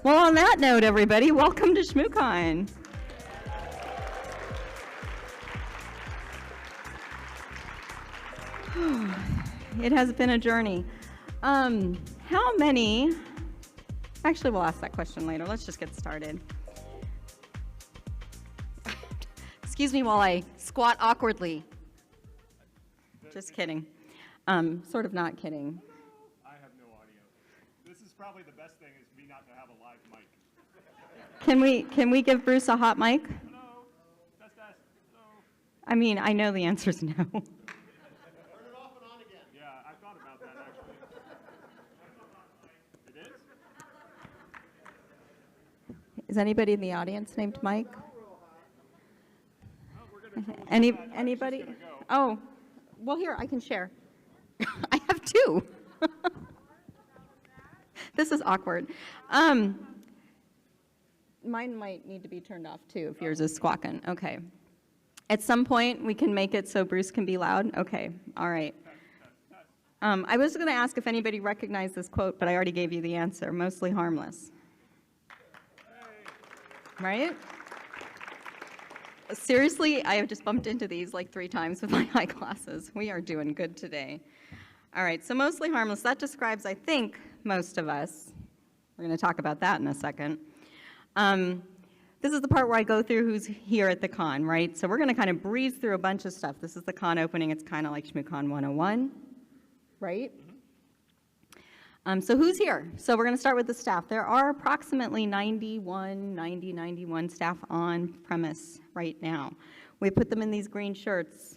Well, on that note, everybody, welcome to ShmooCon. It has been a journey. How many, actually we'll ask that question later. Let's just get started. Excuse me while I squat awkwardly. Just kidding. Sort of not kidding. I have no audio. This is probably the best thing is me not to have a live mic. Can we give Bruce a hot mic? Hello? Test. Hello? I mean, I know the answer is no. Turn it off and on again. Yeah, I thought about that actually. It is? Is anybody in the audience named Mike? Anybody? Oh, well, here, I can share. I have two. This is awkward. Mine might need to be turned off too if yours is squawking. Okay. At some point, we can make it so Bruce can be loud. Okay. All right. I was going to ask if anybody recognized this quote, but I already gave you the answer. Mostly harmless. Right? Seriously, I have just bumped into these like 3 times with my eyeglasses. We are doing good today. All right, so mostly harmless. That describes, I think, most of us. We're going to talk about that in a second. This is the part where I go through who's here at the con, right? So we're going to kind of breeze through a bunch of stuff. This is the con opening. It's kind of like ShmooCon 101, right? So who's here? So we're going to start with the staff. There are approximately 91 staff on premise right now. We put them in these green shirts.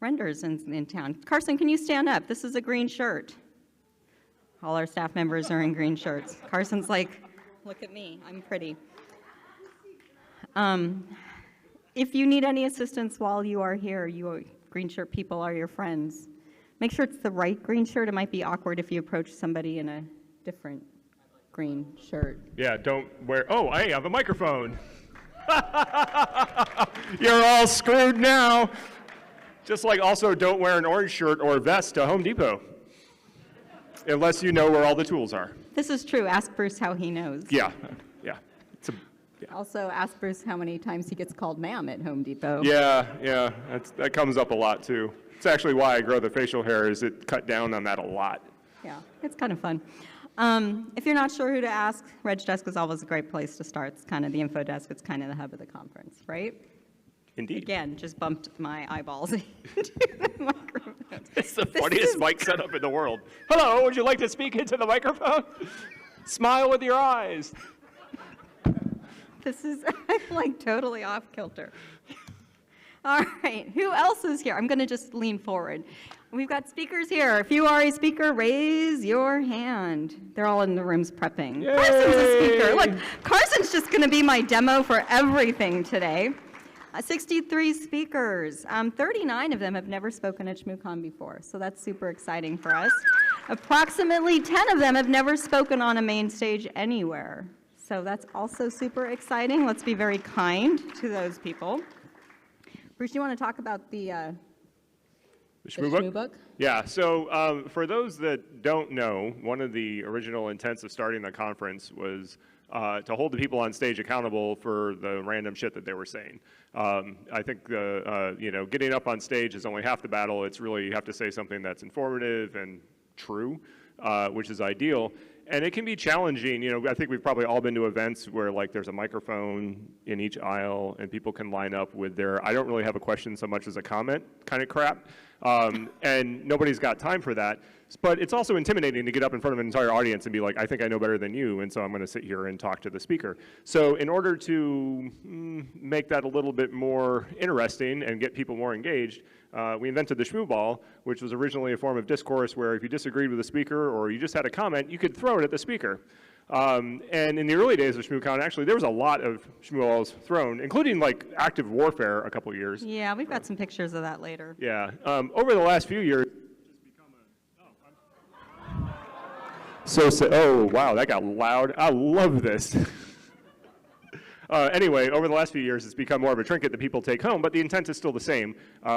Renders in town. Carson, can you stand up? This is a green shirt. All our staff members are in green shirts. Carson's like, look at me, I'm pretty. If you need any assistance while you are here, you green shirt people are your friends. Make sure it's the right green shirt. It might be awkward if you approach somebody in a different green shirt. Yeah, don't wear, oh, I have a microphone. You're all screwed now. Just like also don't wear an orange shirt or vest to Home Depot. Unless you know where all the tools are. This is true. Ask Bruce how he knows. Yeah. Also, ask Bruce how many times he gets called ma'am at Home Depot. Yeah, that comes up a lot too. It's actually why I grow the facial hair, is it cut down on that a lot. Yeah, it's kind of fun. If you're not sure who to ask, Reg Desk is always a great place to start. It's kind of the info desk. It's kind of the hub of the conference, right? Indeed. Again, just bumped my eyeballs into the microphone. It's the funniest mic setup in the world. Hello, would you like to speak into the microphone? Smile with your eyes. This is like totally off kilter. All right, who else is here? I'm going to just lean forward. We've got speakers here. If you are a speaker, raise your hand. They're all in the rooms prepping. Yay! Carson's a speaker. Look, Carson's just going to be my demo for everything today. 63 speakers. 39 of them have never spoken at ShmooCon before, so that's super exciting for us. Approximately 10 of them have never spoken on a main stage anywhere. So that's also super exciting. Let's be very kind to those people. Bruce, do you want to talk about the Shmoo book? Yeah, so for those that don't know, one of the original intents of starting the conference was to hold the people on stage accountable for the random shit that they were saying. I think getting up on stage is only half the battle. It's really, you have to say something that's informative and true, which is ideal. And it can be challenging. I think we've probably all been to events where like there's a microphone in each aisle and people can line up with their, I don't really have a question so much as a comment kind of crap. And nobody's got time for that. But it's also intimidating to get up in front of an entire audience and be like, I think I know better than you, and so I'm going to sit here and talk to the speaker. So in order to make that a little bit more interesting and get people more engaged, we invented the Shmoo Ball, which was originally a form of discourse where if you disagreed with the speaker or you just had a comment, you could throw it at the speaker. And in the early days of ShmooCon, actually, there was a lot of Shmoo Balls thrown, including like active warfare a couple of years. Yeah, we've got some pictures of that later. Yeah. Over the last few years, oh, wow, that got loud. I love this. Anyway, over the last few years, it's become more of a trinket that people take home, but the intent is still the same.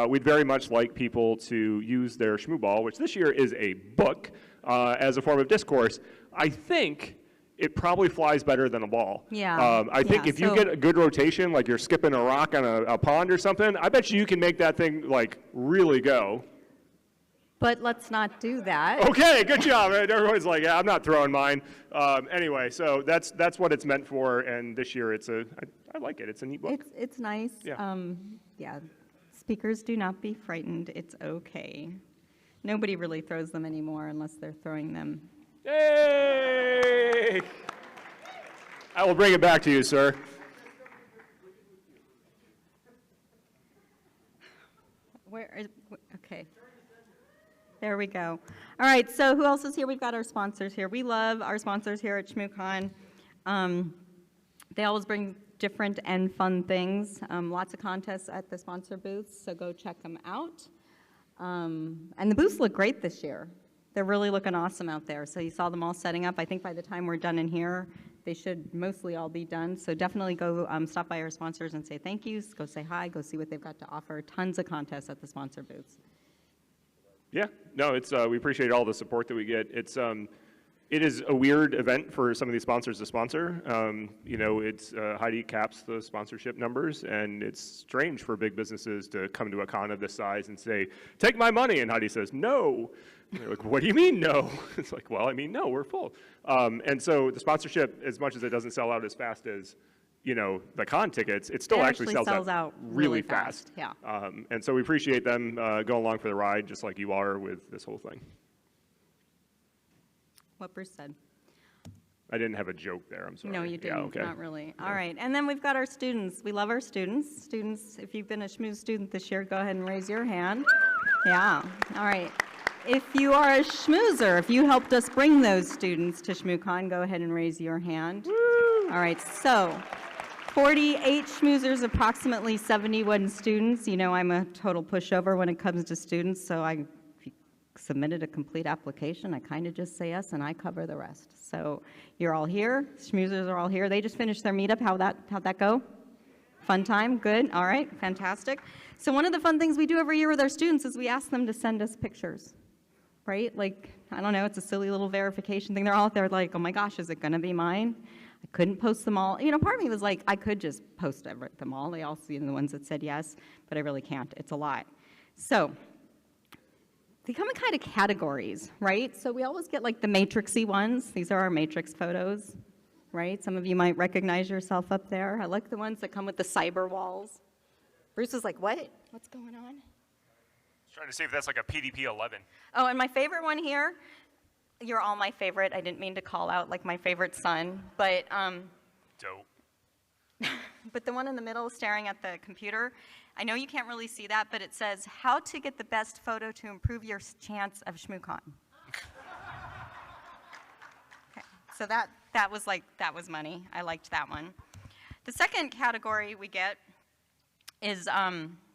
We'd very much like people to use their Shmoo Ball, which this year is a book, as a form of discourse. I think it probably flies better than a ball. Yeah. I think if you get a good rotation, like you're skipping a rock on a pond or something, I bet you can make that thing like really go. But let's not do that. Okay, good job. Everyone's like, yeah, I'm not throwing mine. Anyway, so that's what it's meant for, and this year I like it. It's a neat book. It's nice. Yeah. Yeah. Speakers, do not be frightened. It's okay. Nobody really throws them anymore unless they're throwing them. Yay! I will bring it back to you, sir. Okay. There we go. All right, so who else is here? We've got our sponsors here. We love our sponsors here at ShmooCon. They always bring different and fun things. Lots of contests at the sponsor booths, so go check them out. And the booths look great this year. They're really looking awesome out there. So you saw them all setting up. I think by the time we're done in here, they should mostly all be done. So definitely go stop by our sponsors and say thank yous. Go say hi. Go see what they've got to offer. Tons of contests at the sponsor booths. Yeah, no, it's we appreciate all the support that we get. It is a weird event for some of these sponsors to sponsor. You know, it's Heidi caps the sponsorship numbers, and it's strange for big businesses to come to a con of this size and say, "Take my money," and Heidi says, "No." And they're like, "What do you mean, no?" It's like, well, I mean, no, we're full. And so the sponsorship, as much as it doesn't sell out as fast as, you know, the con tickets, it still actually sells out really fast. Yeah. And so we appreciate them going along for the ride, just like you are with this whole thing. What Bruce said. I didn't have a joke there, I'm sorry. No, you didn't. Yeah, okay. Not really. All right. And then we've got our students. We love our students. Students, if you've been a Shmoo student this year, go ahead and raise your hand. Yeah. All right. If you are a schmoozer, if you helped us bring those students to ShmooCon, go ahead and raise your hand. Woo! All right. So 48 schmoozers, approximately 71 students. You know, I'm a total pushover when it comes to students, so if you submitted a complete application, I kind of just say yes, and I cover the rest. So you're all here. Schmoozers are all here. They just finished their meetup. How'd that go? Fun time? Good. All right. Fantastic. So one of the fun things we do every year with our students is we ask them to send us pictures, right? Like, I don't know, it's a silly little verification thing. They're all out there like, oh my gosh, is it going to be mine? I couldn't post them all. You know, part of me was like, I could just post them all. They all see the ones that said yes, but I really can't. It's a lot. So they come in kind of categories, right? So we always get like the matrixy ones. These are our matrix photos, right? Some of you might recognize yourself up there. I like the ones that come with the cyber walls. Bruce was like, what? What's going on? Trying to see if that's like a PDP-11. Oh, and my favorite one here, you're all my favorite. I didn't mean to call out like my favorite son, but Dope. but the one in the middle staring at the computer, I know you can't really see that, but it says, how to get the best photo to improve your chance of ShmooCon. Okay, so that was money. I liked that one. The second category we get is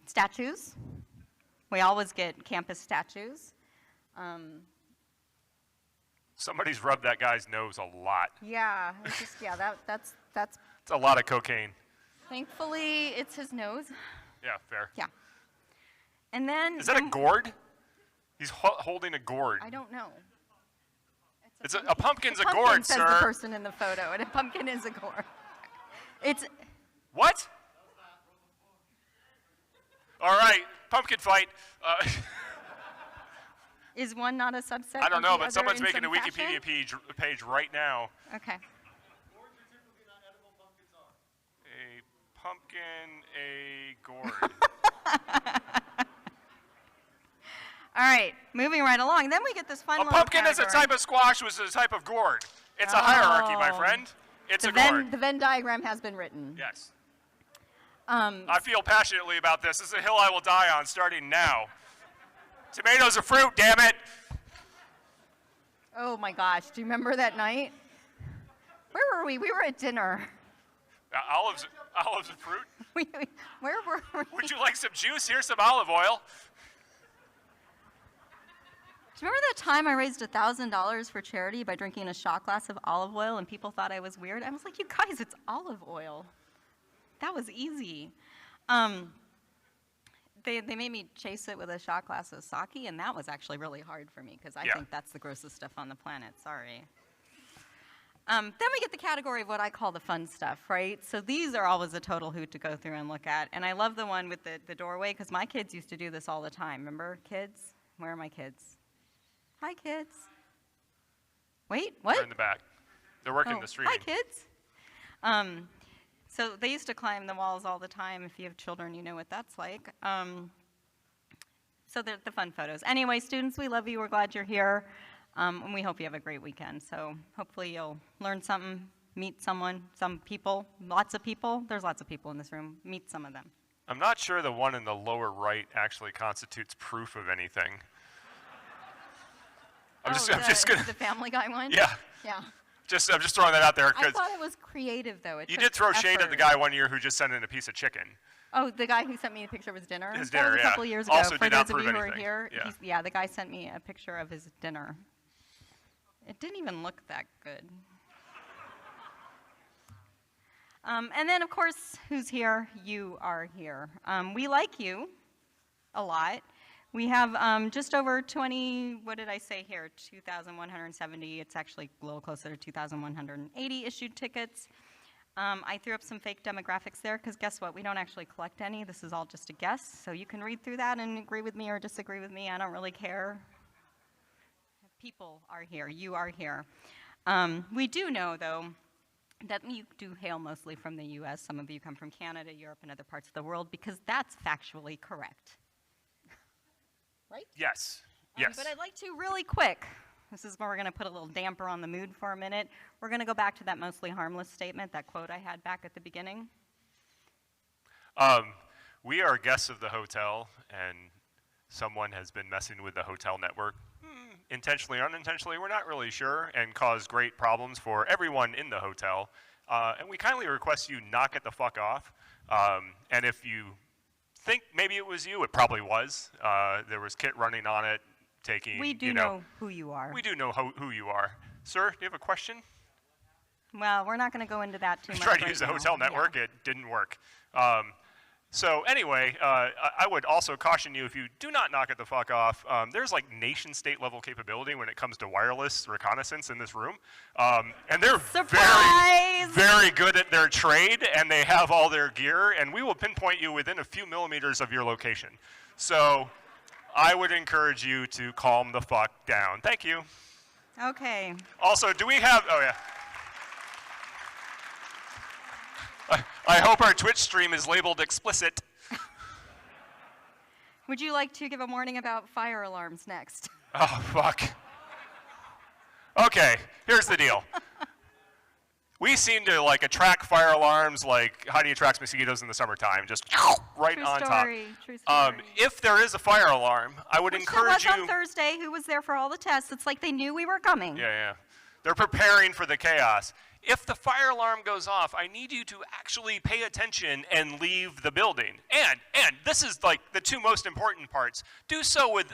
statues. We always get campus statues. Somebody's rubbed that guy's nose a lot. Yeah, it's just, that's. It's a lot of cocaine. Thankfully, it's his nose. Yeah, fair. Yeah. And then. Is that a gourd? He's holding a gourd. I don't know. A pumpkin's a gourd, says sir. the person in the photo, and a pumpkin is a gourd. It's. What? All right, pumpkin fight. Is one not a subset? I don't of know, the but other someone's in making a some Wikipedia fashion? page right now. Okay. Gourds are typically not edible, pumpkins are. A pumpkin, a gourd. All right, moving right along. Then we get this fun A little pumpkin is a category. type of squash, which is a type of gourd. It's a hierarchy, my friend. It's a gourd. The Venn diagram has been written. Yes. I feel passionately about this. This is a hill I will die on starting now. Tomatoes are fruit, damn it. Oh my gosh, do you remember that night? Where were we? We were at dinner. Olives are fruit. Where were we? Would you like some juice? Here's some olive oil. Do you remember that time I raised $1,000 for charity by drinking a shot glass of olive oil and people thought I was weird? I was like, you guys, it's olive oil. That was easy. They made me chase it with a shot glass of sake, and that was actually really hard for me because I think that's the grossest stuff on the planet. Sorry. Then we get the category of what I call the fun stuff, right? So these are always a total hoot to go through and look at. And I love the one with the doorway, because my kids used to do this all the time. Remember, kids? Where are my kids? Hi, kids. Wait, what? They're in the back. They're working Oh, the streaming. hi, kids. So they used to climb the walls all the time. If you have children, you know what that's like. So they're the fun photos. Anyway, students, we love you. We're glad you're here. And we hope you have a great weekend. So hopefully you'll learn something, meet someone, some people, lots of people. There's lots of people in this room. Meet some of them. I'm not sure the one in the lower right actually constitutes proof of anything. I'm just gonna. The Family Guy one? Yeah. Yeah. I'm just throwing that out there I because thought it was creative, though. you did throw shade at the guy one year who just sent in a piece of chicken. Oh, the guy who sent me a picture of his dinner? His That dinner, was a yeah. couple years ago. Also For did not those of you prove who are anything. here, Yeah. the guy sent me a picture of his dinner. It didn't even look that good. And then, of course, who's here? You are here. We like you a lot. We have just over 20, what did I say here, 2,170. It's actually a little closer to 2,180 issued tickets. I threw up some fake demographics there because guess what? We don't actually collect any. This is all just a guess. So you can read through that and agree with me or disagree with me. I don't really care. People are here. You are here. We do know, though, that you do hail mostly from the U.S. Some of you come from Canada, Europe, and other parts of the world because that's factually correct. Right? Yes. Yes. But I'd like to really quick. This is where we're going to put a little damper on the mood for a minute. We're going to go back to that mostly harmless statement, that quote I had back at the beginning. We are guests of the hotel, and someone has been messing with the hotel network, intentionally or unintentionally, we're not really sure, and caused great problems for everyone in the hotel. And we kindly request you knock it the fuck off. And if you think maybe it was you, it probably was. There was Kit running on it, taking, We do know who you are. We do know who you are. Sir, do you have a question? Well, we're not going to go into that too We much tried to right use the now. hotel network. Yeah. It didn't work. So anyway, I would also caution you, if you do not knock it the fuck off, there's like nation-state level capability when it comes to wireless reconnaissance in this room. And they're Surprise! very good at their trade, and they have all their gear, and we will pinpoint you within a few millimeters of your location. So I would encourage you to calm the fuck down. Thank you. Okay. Also, do we have, oh yeah. I hope our Twitch stream is labeled explicit. Would you like to give a warning about fire alarms next? Oh, fuck. Okay, here's the deal. We seem to like attract fire alarms like how do you attract mosquitoes in the summertime? Just right True on story, top. true story. If there is a fire alarm, I would Which encourage there was you. on Thursday. Who was there for all the tests? It's like they knew we were coming. Yeah. They're preparing for the chaos. If the fire alarm goes off, I need you to actually pay attention and leave the building. And this is like the two most important parts. Do so with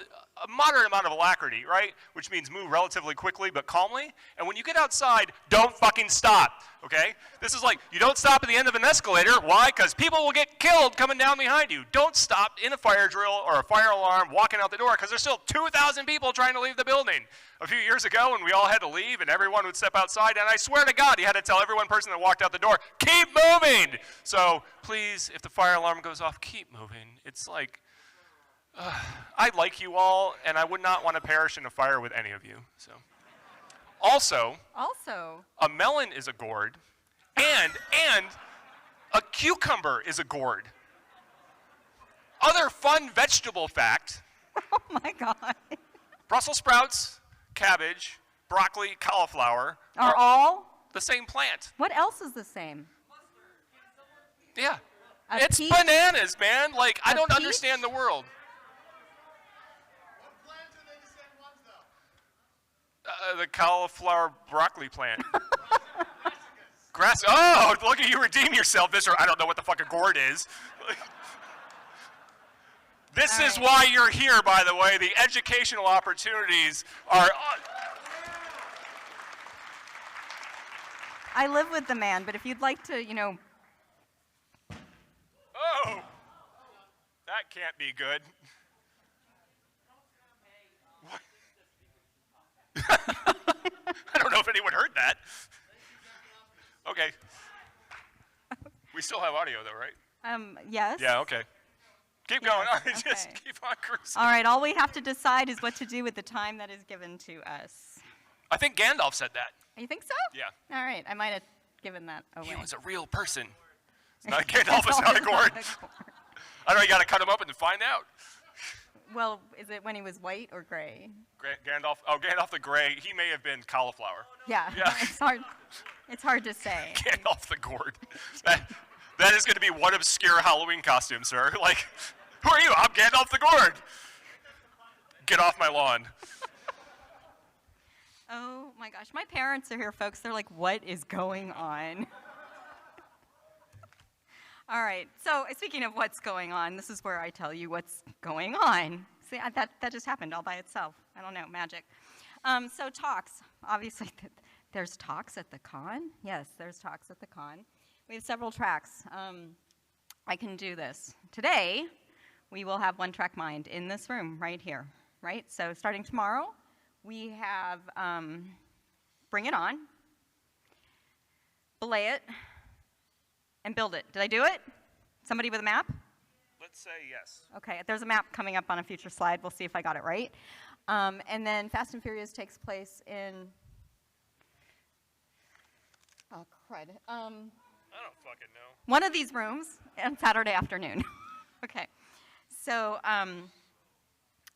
a moderate amount of alacrity, right? Which means move relatively quickly but calmly. And when you get outside, don't fucking stop, okay? This is like, you don't stop at the end of an escalator. Why? Because people will get killed coming down behind you. Don't stop in a fire drill or a fire alarm walking out the door because there's still 2,000 people trying to leave the building. A few years ago when we all had to leave and everyone would step outside, and I swear to God, he had to tell every one person that walked out the door, keep moving! So please, if the fire alarm goes off, keep moving. It's like, I like you all, and I would not want to perish in a fire with any of you. So, also, a melon is a gourd, and a cucumber is a gourd. Other fun vegetable fact. Oh my God. Brussels sprouts, cabbage, broccoli, cauliflower Are all? the same plant. What else is the same? Yeah. A It's peach? bananas, man. Like, I A don't peach? understand the world. The cauliflower broccoli plant. Grass. Oh, look at you redeem yourself, Mr. I don't know what the fuck a gourd is. This All is right. why you're here, by the way. The educational opportunities are. I live with the man, but if you'd like to, Oh, that can't be good. I don't know if anyone heard that. Okay. We still have audio, though, right? Yes? Yeah, okay. Keep going. All right, okay. just keep on cruising. All right, all we have to decide is what to do with the time that is given to us. I think Gandalf said that. You think so? Yeah. All right, I might have given that away. He was a real person. It's not Gandalf, it's not a gourd. I know you got to cut him up and find out. Well, is it when he was white or gray? Gandalf the Grey, he may have been cauliflower. Yeah, Yeah. it's hard to say. Gandalf the gourd. That is going to be one obscure Halloween costume, sir. Like, who are you? I'm Gandalf the gourd. Get off my lawn. Oh my gosh, my parents are here, folks. They're like, what is going on? All right, so speaking of what's going on, this is where I tell you what's going on. See, that just happened all by itself. I don't know, magic. So talks, obviously, there's talks at the con. Yes, there's talks at the con. We have several tracks. I can do this. Today, we will have One Track Mind in this room right here, right? So starting tomorrow, we have Bring It On, Belay It, and Build It. Did I do it? Somebody with a map? Let's say yes. Okay, there's a map coming up on a future slide. We'll see if I got it right. And then Fast and Furious takes place in, oh, crud. I don't fucking know. One of these rooms on Saturday afternoon. Okay, so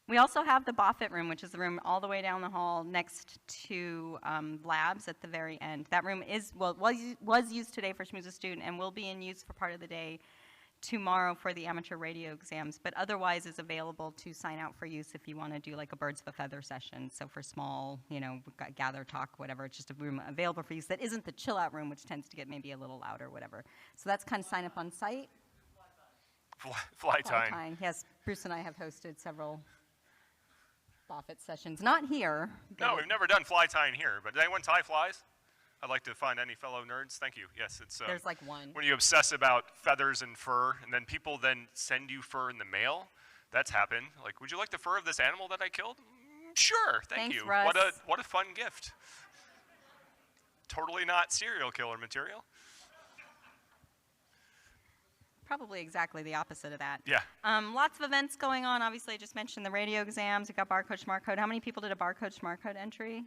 we also have the Buffett room, which is the room all the way down the hall next to labs at the very end. That room was used today for Schmooze Student and will be in use for part of the day tomorrow for the amateur radio exams, but otherwise is available to sign out for use if you want to do like a birds of a feather session. So for small, gather, talk, whatever, it's just a room available for use that isn't the chill out room, which tends to get maybe a little louder, whatever. So that's kind of sign up on site. Fly time. Yes, Bruce and I have hosted several Buffett sessions, not here. No, we've never done fly tying here, but did anyone tie flies? I'd like to find any fellow nerds. Thank you. Yes, it's There's like one. when you obsess about feathers and fur, and then people then send you fur in the mail. That's happened. Like, would you like the fur of this animal that I killed? Sure, thank Thanks, you. Russ. What a fun gift. Totally not serial killer material. Probably exactly the opposite of that. Yeah. Lots of events going on. Obviously, I just mentioned the radio exams. We've got barcode, SmartCode. How many people did a barcode, SmartCode entry?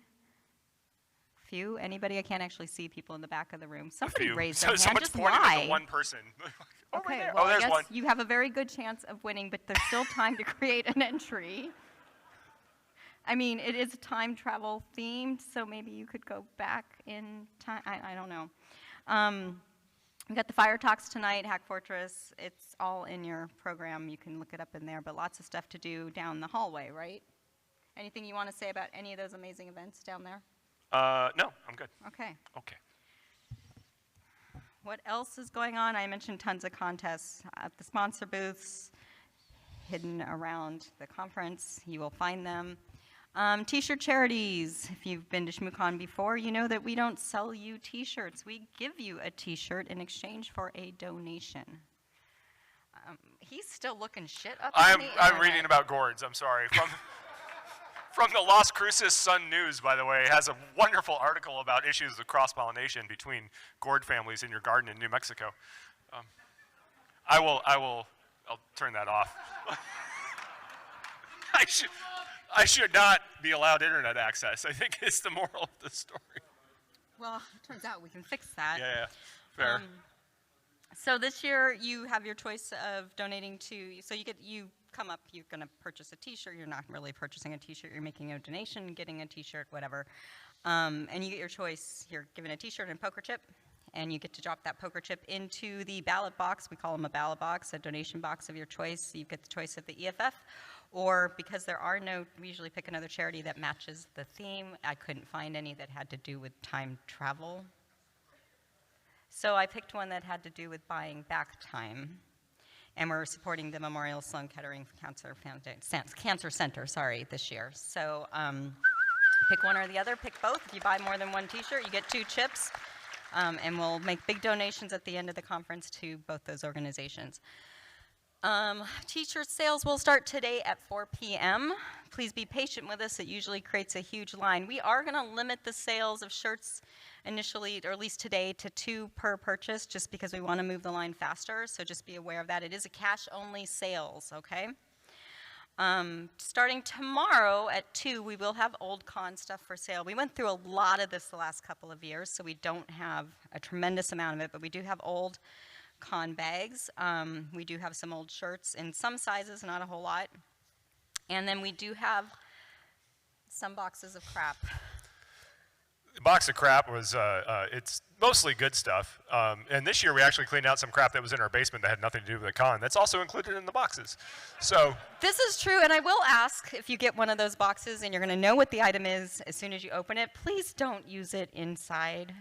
Few? Anybody? I can't actually see people in the back of the room. Somebody raised their hand. Someone's Just pointing lie. at the one person. Oh, right Okay, there. well, Oh, I there's guess one. you have a very good chance of winning, but there's still time to create an entry. I mean, it is time travel themed, so maybe you could go back in time. I don't know. We've got the Fire Talks tonight, Hack Fortress. It's all in your program. You can look it up in there, but lots of stuff to do down the hallway, right? Anything you want to say about any of those amazing events down there? No, I'm good. Okay. Okay. What else is going on? I mentioned tons of contests at the sponsor booths, hidden around the conference. You will find them. T-shirt charities. If you've been to ShmooCon before, you know that we don't sell you T-shirts. We give you a T-shirt in exchange for a donation. He's still looking shit up. I'm reading about gourds. I'm sorry. From the Las Cruces Sun News, by the way, it has a wonderful article about issues of cross-pollination between gourd families in your garden in New Mexico. I'll turn that off. I should not be allowed internet access, I think is the moral of the story. Well, it turns out we can fix that. Yeah, fair. So this year you have your choice of donating to, so you come up, you're going to purchase a T-shirt. You're not really purchasing a T-shirt. You're making a donation, getting a T-shirt, whatever. And you get your choice. You're given a T-shirt and poker chip, and you get to drop that poker chip into the ballot box. We call them a ballot box, a donation box of your choice. You get the choice of the EFF, or because there are no, we usually pick another charity that matches the theme. I couldn't find any that had to do with time travel. So I picked one that had to do with buying back time. And we're supporting the Memorial Sloan Kettering Cancer Center, this year. So pick one or the other, pick both. If you buy more than one T-shirt, you get 2 chips. And we'll make big donations at the end of the conference to both those organizations. T-shirt sales will start today at 4 p.m. please be patient with us. It usually creates a huge line. We are going to limit the sales of shirts initially, or at least today, to 2 per purchase, just because we want to move the line faster. So just be aware of that. It is a cash-only sales, okay? Starting tomorrow at 2, we will have old con stuff for sale. We went through a lot of this the last couple of years, so we don't have a tremendous amount of it, but we do have old con bags. We do have some old shirts in some sizes, not a whole lot. And then we do have some boxes of crap. The box of crap was, it's mostly good stuff. And this year we actually cleaned out some crap that was in our basement that had nothing to do with the con. That's also included in the boxes. So This is true, and I will ask, if you get one of those boxes and you're going to know what the item is as soon as you open it, please don't use it inside.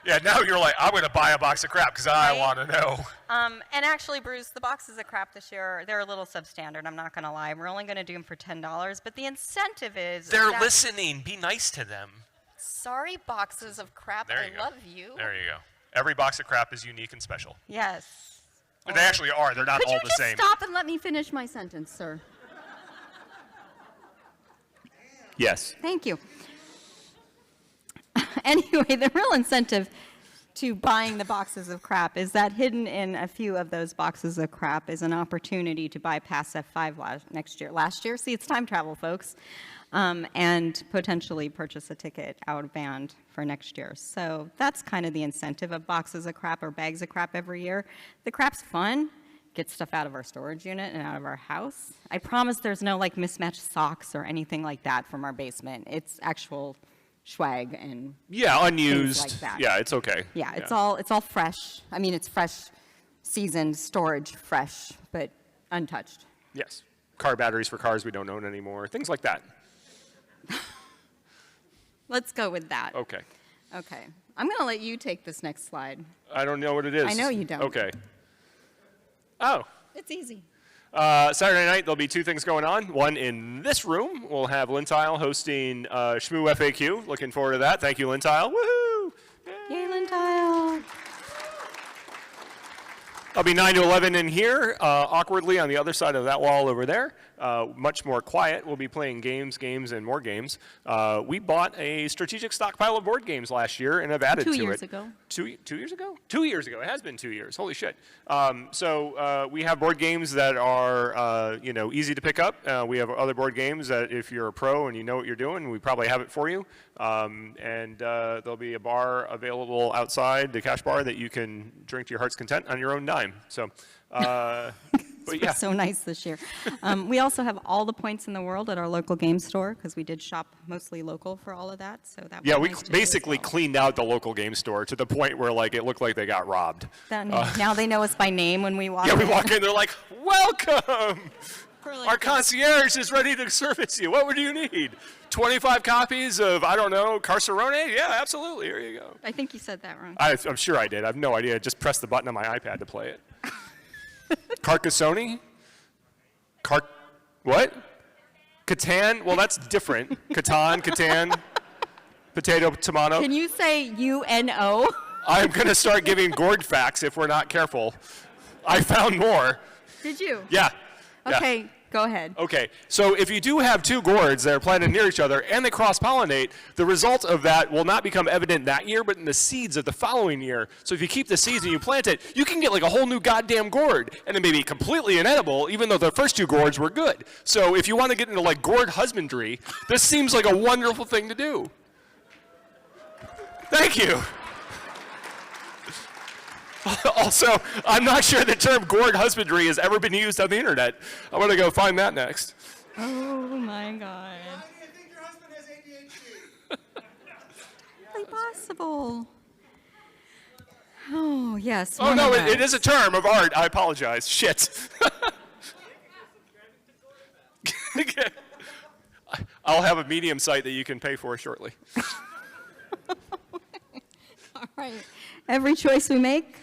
yeah, now you're like, I'm going to buy a box of crap because I Right. want to know. And actually, Bruce, the boxes of crap this year, they're a little substandard, I'm not going to lie. We're only going to do them for $10, but the incentive is... They're that- listening. Be nice to them. Sorry, boxes of crap, There I you go. love you. There you go. Every box of crap is unique and special. Yes. But they actually are. They're not Could all you the just same. stop and let me finish my sentence, sir? Yes. Thank you. Anyway, the real incentive to buying the boxes of crap is that hidden in a few of those boxes of crap is an opportunity to bypass F5 next year. Last year, see, it's time travel, folks, and potentially purchase a ticket out of band for next year. So that's kind of the incentive of boxes of crap or bags of crap every year. The crap's fun. Get stuff out of our storage unit and out of our house. I promise there's no like mismatched socks or anything like that from our basement. It's actual swag and Yeah, unused. like that. Yeah, it's okay. yeah, it's all fresh. I mean, it's fresh, seasoned, storage, fresh, but untouched. Yes. Car batteries for cars we don't own anymore. Things like that. Let's go with that. Okay. Okay. I'm going to let you take this next slide. I don't know what it is. I know you don't. Okay. Oh. It's easy. Saturday night, there'll be 2 things going on. One in this room, we'll have Lintile hosting Shmoo FAQ. Looking forward to that. Thank you, Lintile. Woohoo! Yay, Lintile. I'll be 9 to 11 in here, awkwardly on the other side of that wall over there. Much more quiet. We'll be playing games, and more games. We bought a strategic stockpile of board games last year and have added to it. 2 years ago. 2 years ago? 2 years ago. It has been 2 years. Holy shit. So we have board games that are easy to pick up. We have other board games that if you're a pro and you know what you're doing, we probably have it for you. And there'll be a bar available outside, the cash bar, that you can drink to your heart's content on your own dime. So, but yeah. So nice this year. We also have all the points in the world at our local game store because we did shop mostly local for all of that. So that Yeah, was we nice to do as basically well. cleaned out the local game store to the point where like it looked like they got robbed. Now they know us by name when we walk Yeah, we in. walk in, they're like, welcome! We're like, Our concierge is ready to service you. What would you need? 25 copies of, I don't know, Carcerone? Yeah, absolutely. Here you go. I think you said that wrong. I'm sure I did. I have no idea. I just pressed the button on my iPad to play it. Carcassonne? What? Catan? Well, that's different. Catan, potato, tomato. Can you say UNO? I'm going to start giving gourd facts if we're not careful. I found more. Did you? Yeah. Yeah. Okay, go ahead. Okay, so if you do have 2 gourds that are planted near each other and they cross-pollinate, the result of that will not become evident that year, but in the seeds of the following year. So if you keep the seeds and you plant it, you can get like a whole new goddamn gourd, and it may be completely inedible, even though the first 2 gourds were good. So if you want to get into like gourd husbandry, this seems like a wonderful thing to do. Thank you. Also, I'm not sure the term gourd husbandry has ever been used on the internet. I'm going to go find that next. Oh my God. I think your husband has ADHD. Really possible. Oh, yes. Oh, one no, of it us. is a term of art. I apologize. Shit. I'll have a Medium site that you can pay for shortly. All right. Every choice we make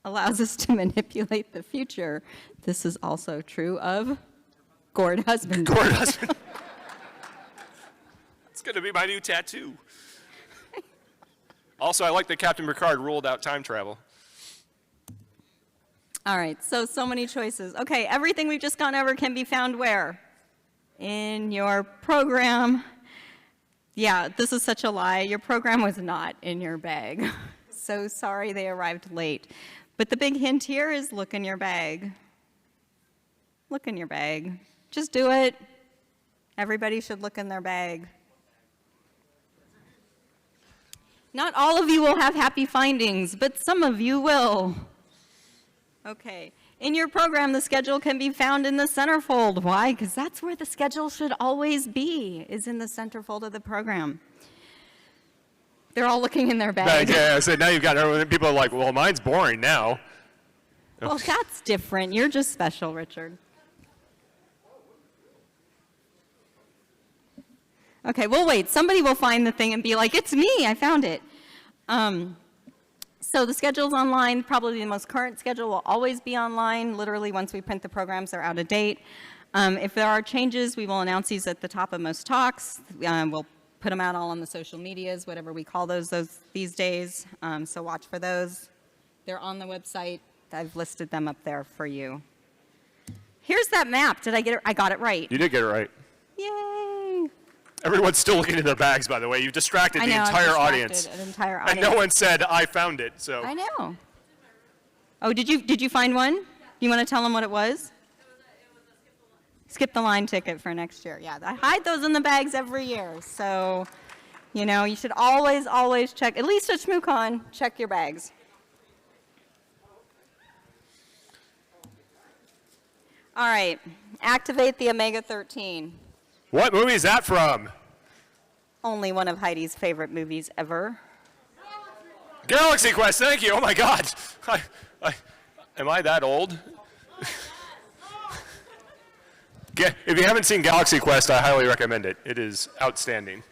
allows us to manipulate the future. This is also true of gourd husband. Gourd husband. It's going to be my new tattoo. Also, I like that Captain Picard ruled out time travel. All right, so many choices. Okay, everything we've just gone over can be found where? in your program. Yeah, this is such a lie. Your program was not in your bag. So sorry they arrived late. But the big hint here is look in your bag. Look in your bag. Just do it. Everybody should look in their bag. Not all of you will have happy findings, but some of you will. Okay. In your program, the schedule can be found in the centerfold. Why? Because that's where the schedule should always be, is in the centerfold of the program. They're all looking in their bag. Yeah, so now you've got people are like, well, mine's boring now. Well, that's different. You're just special, Richard. Okay, we'll wait. Somebody will find the thing and be like, it's me, I found it. So the schedule's online. Probably the most current schedule will always be online. Literally, once we print the programs, they're out of date. If there are changes, we will announce these at the top of most talks. We'll put them out all on the social medias, whatever we call those these days. So watch for those. They're on the website. I've listed them up there for you. Here's that map. Did I get it? I got it right. You did get it right. Yay! Everyone's still looking in their bags, by the way. You've distracted the entire audience. An entire And audience. no one said, I found it, so. I know. Oh, did you find one? You want to tell them what it was? Skip the line ticket for next year. Yeah, I hide those in the bags every year. So, you know, you should always check, at least at ShmooCon, check your bags. All right, activate the Omega-13. What movie is that from? Only one of Heidi's favorite movies ever. Galaxy Quest, thank you. Oh my God. Am I that old? If you haven't seen Galaxy Quest, I highly recommend it. It is outstanding.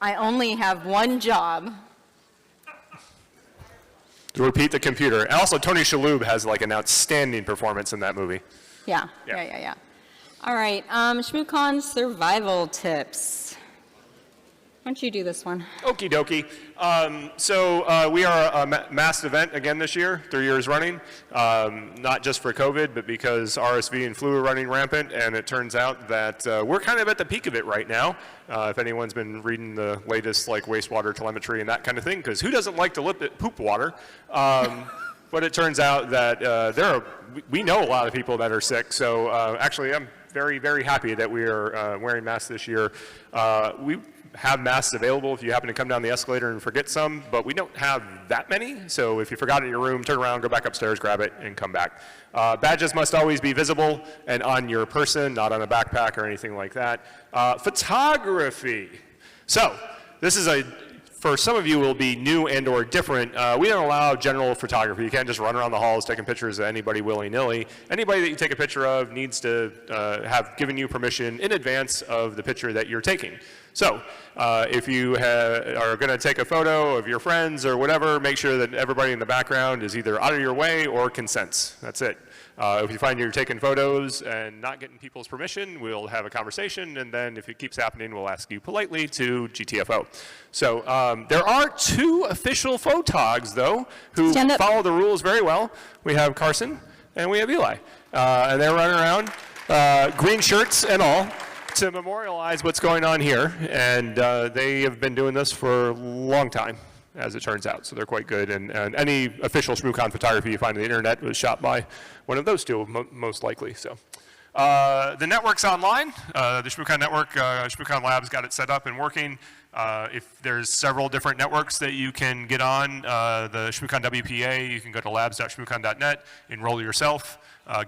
I only have one job. To repeat the computer. And also, Tony Shalhoub has like an outstanding performance in that movie. Yeah. All right, ShmooCon survival tips. Why don't you do this one? Okie dokie. So we are a masked event again this year, 3 years running. Not just for COVID, but because RSV and flu are running rampant, and it turns out that we're kind of at the peak of it right now. If anyone's been reading the latest like wastewater telemetry and that kind of thing, because who doesn't like to poop water? But it turns out that we know a lot of people that are sick. So actually, I'm very, very happy that we are wearing masks this year. We have masks available if you happen to come down the escalator and forget some, but we don't have that many. So if you forgot it in your room, turn around, go back upstairs, grab it, and come back. Badges must always be visible and on your person, not on a backpack or anything like that. Photography. So this is for some of you will be new and or different. We don't allow general photography. You can't just run around the halls taking pictures of anybody willy-nilly. Anybody that you take a picture of needs to have given you permission in advance of the picture that you're taking. So if you are going to take a photo of your friends or whatever, make sure that everybody in the background is either out of your way or consents. That's it. If you find you're taking photos and not getting people's permission, we'll have a conversation, and then if it keeps happening, we'll ask you politely to GTFO. So there are 2 official photogs, though, who follow the rules very well. We have Carson and we have Eli. And they're running around, green shirts and all, to memorialize what's going on here. And they have been doing this for a long time, as it turns out. So they're quite good. And any official ShmooCon photography you find on the internet was shot by one of those 2, most likely. So the network's online. The ShmooCon network, ShmooCon Labs got it set up and working. If there's several different networks that you can get on, the ShmooCon WPA, you can go to labs.shmoocon.net, enroll yourself,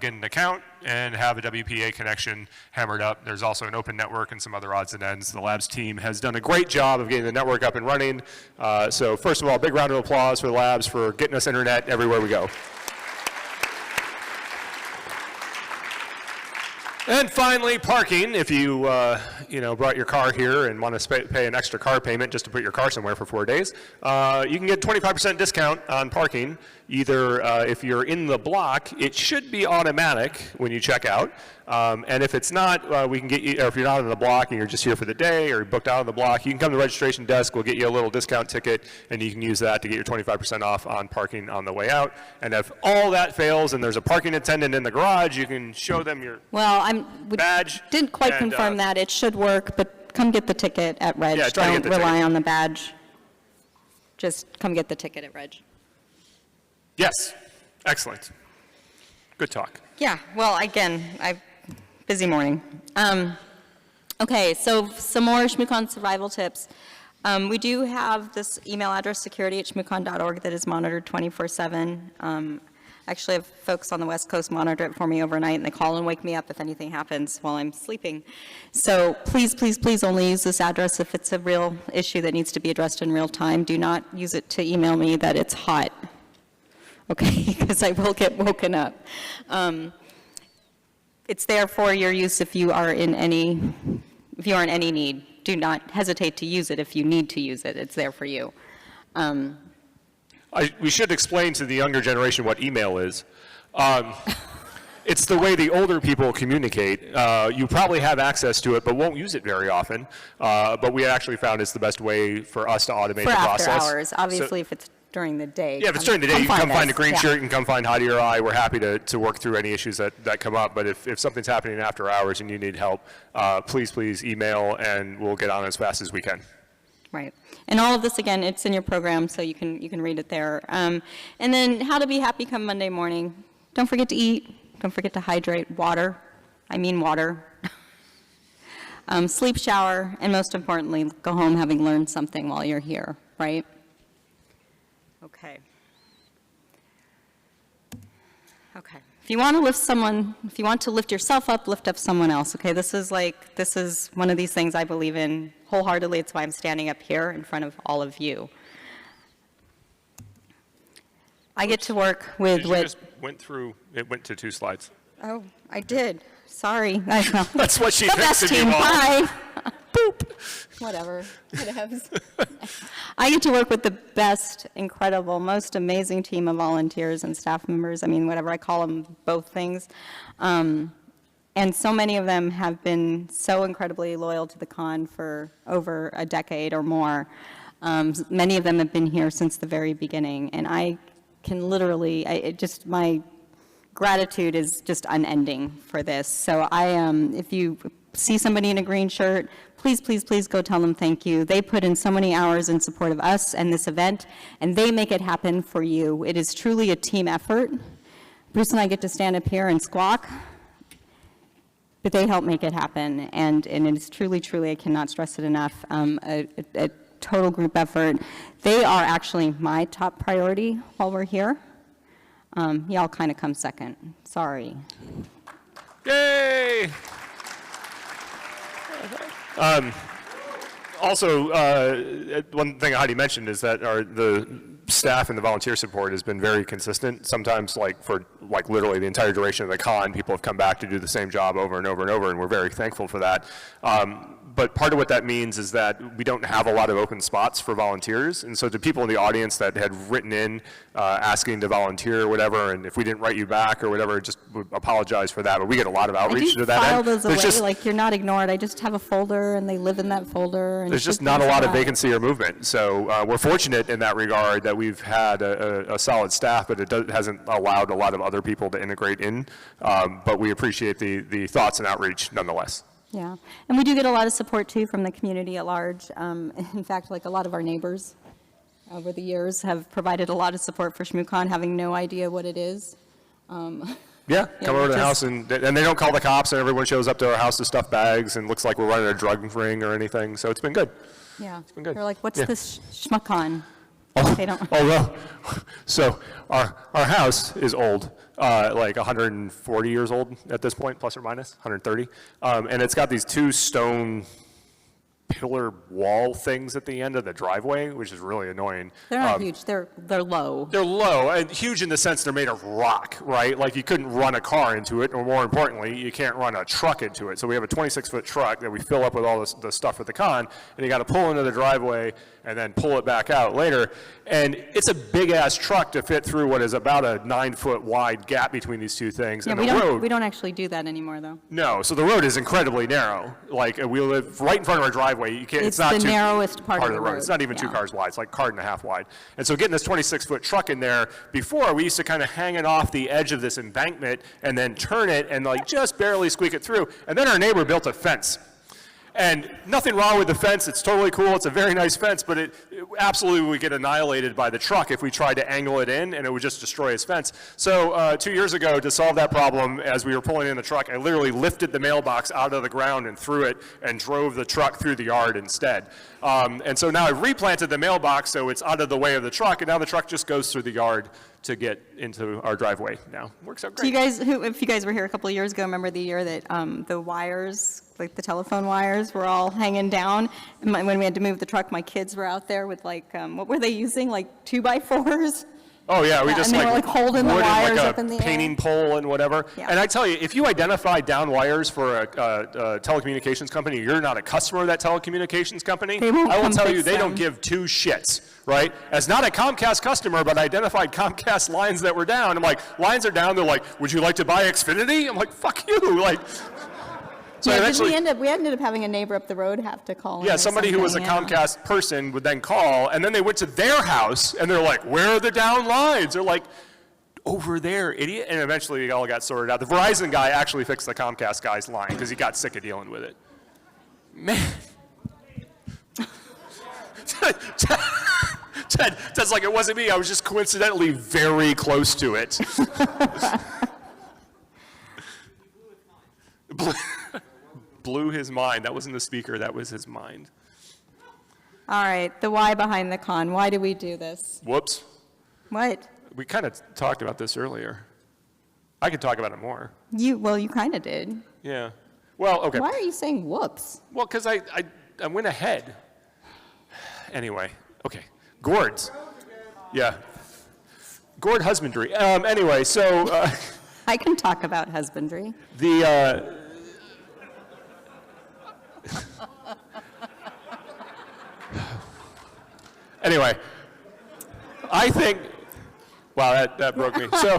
get an account, and have a WPA connection hammered up. There's also an open network and some other odds and ends. The Labs team has done a great job of getting the network up and running. So first of all, big round of applause for the Labs for getting us internet everywhere we go. And finally, parking. If you brought your car here and want to pay an extra car payment just to put your car somewhere for 4 days, you can get 25% discount on parking. Either if you're in the block, it should be automatic when you check out. And if it's not, we can get you, or if you're not in the block and you're just here for the day or you're booked out of the block, you can come to the registration desk. We'll get you a little discount ticket, and you can use that to get your 25% off on parking on the way out. And if all that fails and there's a parking attendant in the garage, you can show them your... Well, badge. Didn't quite and, confirm that. It should work, but come get the ticket at Reg. Yeah, try to get Don't the rely ticket. on the badge. Just come get the ticket at Reg. Yes, excellent. Good talk. Yeah, well, again, busy morning. Okay, so some more ShmooCon survival tips. We do have this email address, security@shmoocon.org, that is monitored 24/7. Actually, I have folks on the West Coast monitor it for me overnight, and they call and wake me up if anything happens while I'm sleeping. So please, please, please only use this address if it's a real issue that needs to be addressed in real time. Do not use it to email me that it's hot, okay, because I will get woken up. It's there for your use if you are in any need. Do not hesitate to use it if you need to use it. It's there for you. We should explain to the younger generation what email is. It's the way the older people communicate. You probably have access to it, but won't use it very often. But we actually found it's the best way for us to automate For the after process. hours, obviously, if it's during the day. Yeah, if it's during the day, you can come find a us. green Yeah. shirt, you can come find Heidi or I. We're happy to work through any issues that come up. But if something's happening after hours and you need help, please email, and we'll get on as fast as we can. Right. And all of this, again, it's in your program, so you can read it there. And then how to be happy come Monday morning. Don't forget to eat. Don't forget to hydrate. Water. I mean water. Sleep, shower, and most importantly, go home having learned something while you're here, right? Okay. Okay. If you want to lift yourself up, lift up someone else, okay? This is one of these things I believe in wholeheartedly. It's why I'm standing up here in front of all of you. I get to work with You just went to 2 slides. Oh, I did. Sorry. I know. That's what she The thinks best of you, team. Mom. Bye. Boop. Whatever. Whatevs. I get to work with the best, incredible, most amazing team of volunteers and staff members. I mean, whatever I call them, both things. And so many of them have been so incredibly loyal to the con for over a decade or more. Many of them have been here since the very beginning. And I can literally, my gratitude is just unending for this. So if you see somebody in a green shirt, please, please, please go tell them thank you. They put in so many hours in support of us and this event, and they make it happen for you. It is truly a team effort. Bruce and I get to stand up here and squawk, but they help make it happen, and it is truly, truly, I cannot stress it enough, a total group effort. They are actually my top priority while we're here. Y'all kind of come second. Sorry. Yay! Also, one thing Heidi mentioned is that the staff and the volunteer support has been very consistent. Sometimes, for literally the entire duration of the con, people have come back to do the same job over and over and over, and we're very thankful for that. But part of what that means is that we don't have a lot of open spots for volunteers. And so to people in the audience that had written in asking to volunteer or whatever, and if we didn't write you back or whatever, just would apologize for that. But we get a lot of outreach to that file end. those away, you're not ignored. I just have a folder, and they live in that folder. And There's just keep not a things lot of alive. vacancy or movement. So we're fortunate in that regard that we've had a solid staff, but it hasn't allowed a lot of other people to integrate in. But we appreciate the thoughts and outreach nonetheless. Yeah, and we do get a lot of support, too, from the community at large. In fact, a lot of our neighbors over the years have provided a lot of support for ShmooCon, having no idea what it is. Yeah, come over to the house, and they don't call the cops, and everyone shows up to our house to stuff bags, and looks like we're running a drug ring or anything, so it's been good. Yeah, been good. they're like, what's Yeah. this ShmooCon? They don't. Oh, well, so our house is old, 140 years old at this point, plus or minus, 130. And it's got these 2 stone pillar wall things at the end of the driveway, which is really annoying. They're not huge. They're low. They're low, and huge in the sense they're made of rock, right? Like you couldn't run a car into it, or more importantly, you can't run a truck into it. So we have a 26-foot truck that we fill up with all the stuff for the con, and you got to pull into the driveway and then pull it back out later. And it's a big-ass truck to fit through what is about a 9-foot wide gap between these 2 things. Yeah, and the road, we don't actually do that anymore, though. no, so the road is incredibly narrow. We live right in front of our driveway. driveway. You can't, It's not the too narrowest part of the road. It's not even 2 Yeah. cars wide. It's like a car and a half wide. And so getting this 26-foot truck in there, before we used to kind of hang it off the edge of this embankment and then turn it and like just barely squeak it through. And then our neighbor built a fence. And nothing wrong with the fence. It's totally cool. It's a very nice fence, but it absolutely would get annihilated by the truck if we tried to angle it in, and it would just destroy his fence. So 2 years ago, to solve that problem, as we were pulling in the truck, I literally lifted the mailbox out of the ground and threw it and drove the truck through the yard instead. And so now I've replanted the mailbox so it's out of the way of the truck, and now the truck just goes through the yard to get into our driveway now. Works out So great. you guys, if you guys were here a couple of years ago, remember the year that the wires, like the telephone wires, were all hanging down? And when we had to move the truck, my kids were out there with like, what were they using, like 2x4s? Oh yeah, we Yeah, just and they were, like, holding the wood and, wires like, up in the air. painting pole and whatever. Yeah. And I tell you, if you identify down wires for a telecommunications company, you're not a customer of that telecommunications company. They won't I will come tell fix you, they don't them. give 2 shits, right? As not a Comcast customer, but I identified Comcast lines that were down. I'm like, lines are down. They're like, would you like to buy Xfinity? I'm like, fuck you, like. So Yeah, eventually, we ended up having a neighbor up the road have to call in yeah, or somebody who was a something, yeah. Comcast person would then call, and then they went to their house, and they're like, where are the down lines? They're like, over there, idiot. And eventually it all got sorted out. The Verizon guy actually fixed the Comcast guy's line because he got sick of dealing with it. Man. Ted's like, it wasn't me. I was just coincidentally very close to it. Blew his mind. That wasn't the speaker. That was his mind. All right, the why behind the con. Why do we do this? Whoops. What? We kind of talked about this earlier. I could talk about it more. Well, you kind of did. Yeah. Well, okay. Why are you saying whoops? Well, because I went ahead. Anyway, okay. Gourds. Yeah. Gourd husbandry. Anyway, so I can talk about husbandry. Anyway, I think, wow, that broke me. So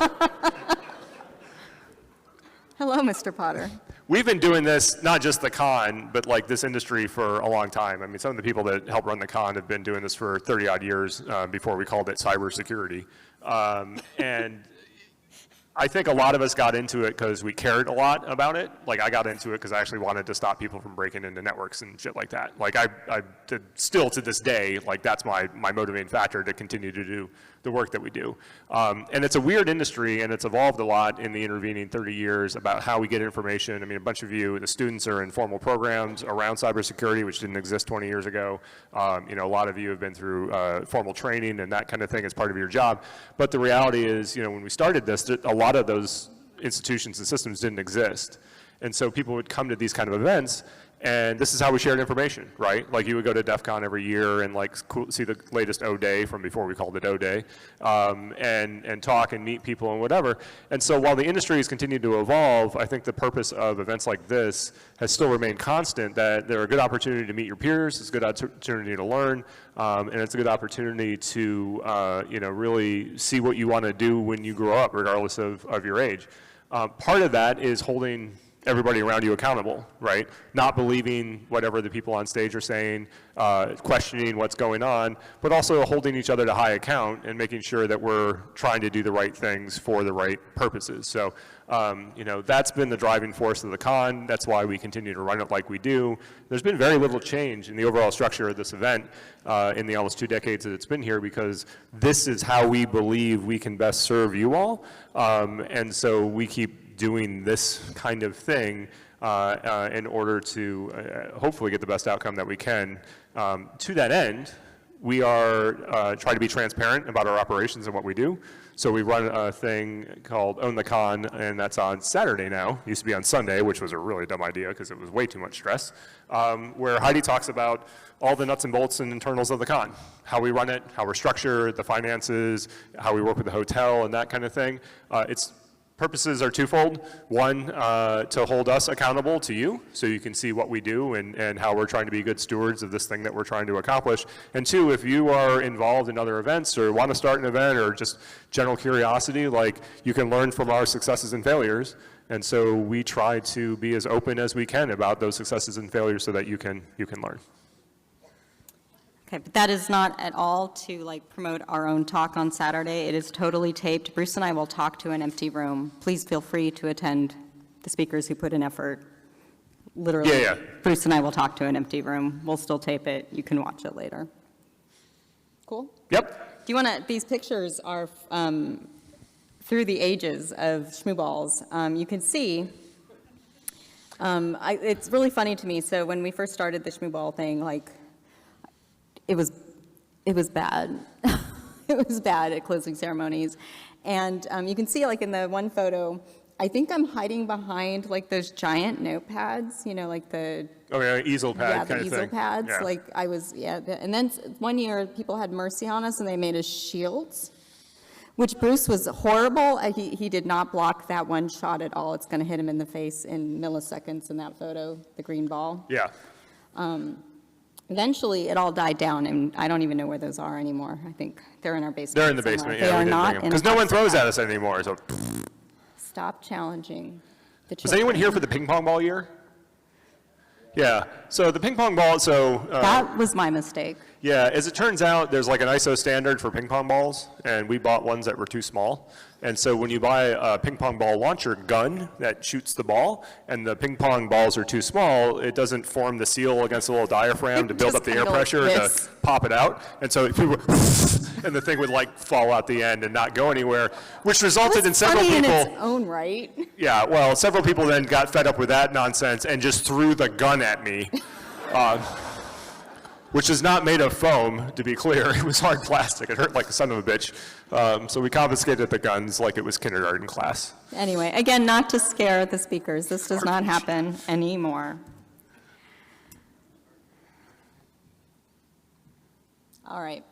Hello, Mr. Potter. we've been doing this, not just the con, but like this industry for a long time. I mean, some of the people that help run the con have been doing this for 30 odd years before we called it cybersecurity. And I think a lot of us got into it because we cared a lot about it. Like I got into it because I actually wanted to stop people from breaking into networks and shit like that. Like still to this day, like that's my motivating factor to continue to do the work that we do. And it's a weird industry, and it's evolved a lot in the intervening 30 years about how we get information. I mean, a bunch of you, the students, are in formal programs around cybersecurity, which didn't exist 20 years ago. You know, a lot of you have been through formal training and that kind of thing as part of your job. But the reality is, you know, when we started this, a lot of those institutions and systems didn't exist. And so people would come to these kind of events, and this is how we shared information, right? Like you would go to DEF CON every year and like see the latest O-Day from before we called it O-Day, and talk and meet people and whatever. And so while the industry has continued to evolve, I think the purpose of events like this has still remained constant, that they're a good opportunity to meet your peers, it's a good opportunity to learn, and it's a good opportunity to you know, really see what you want to do when you grow up, regardless of your age. Part of that is holding everybody around you accountable, right? Not believing whatever the people on stage are saying, questioning what's going on, but also holding each other to high account and making sure that we're trying to do the right things for the right purposes. So, you know, that's been the driving force of the con. That's why we continue to run it like we do. There's been very little change in the overall structure of this event in the almost 2 decades that it's been here, because this is how we believe we can best serve you all. And so we keep doing this kind of thing in order to hopefully get the best outcome that we can. To that end, we are trying to be transparent about our operations and what we do. So we run a thing called Own the Con, and that's on Saturday now. It used to be on Sunday, which was a really dumb idea because it was way too much stress, where Heidi talks about all the nuts and bolts and internals of the con, how we run it, how we're structured, the finances, how we work with the hotel and that kind of thing. Its purposes are twofold. One, to hold us accountable to you, so you can see what we do and how we're trying to be good stewards of this thing that we're trying to accomplish. And two, if you are involved in other events or want to start an event or just general curiosity, like you can learn from our successes and failures. And so we try to be as open as we can about those successes and failures so that you can learn. Okay, but that is not at all to like promote our own talk on Saturday. It is totally taped. Bruce and I will talk to an empty room. Please feel free to attend the speakers who put in effort. Literally, Yeah. Bruce and I will talk to an empty room. We'll still tape it. You can watch it later. Cool? Yep. Do you want to, these pictures are through the ages of schmooballs. You can see, it's really funny to me. So when we first started the schmooball thing, like, it was bad. It was bad at closing ceremonies. And you can see, like, in the one photo, I think I'm hiding behind, like, those giant notepads, you know, like the... Oh, yeah, easel pad Yeah, kind the of easel thing. pads, Yeah. like, I was, yeah. And then one year, people had mercy on us, and they made us shields, which Bruce was horrible. He did not block that one shot at all. It's going to hit him in the face in milliseconds in that photo, the green ball. Yeah. Eventually, it all died down, and I don't even know where those are anymore. I think they're in our basement. They're in the somewhere. basement. They Yeah, are we didn't not bring them. in Because a no one plastic throws bag. at us anymore. So, Stop challenging the was children. anyone here for the ping pong ball year? Yeah. So the ping pong ball. So That was my mistake. yeah, as it turns out, there's like an ISO standard for ping pong balls, and we bought ones that were too small. And so when you buy a ping pong ball launcher gun that shoots the ball, and the ping pong balls are too small, it doesn't form the seal against the little diaphragm It to build just up the air kinda pressure twists. to pop it out. And so if we were and the thing would like fall out the end and not go anywhere, which resulted in It's several funny people. in its own right. Yeah, well, several people then got fed up with that nonsense and just threw the gun at me, which is not made of foam, to be clear. It was hard plastic. It hurt like the son of a bitch. So we confiscated the guns like it was kindergarten class. Anyway, again, not to scare the speakers. This does not happen anymore. All right.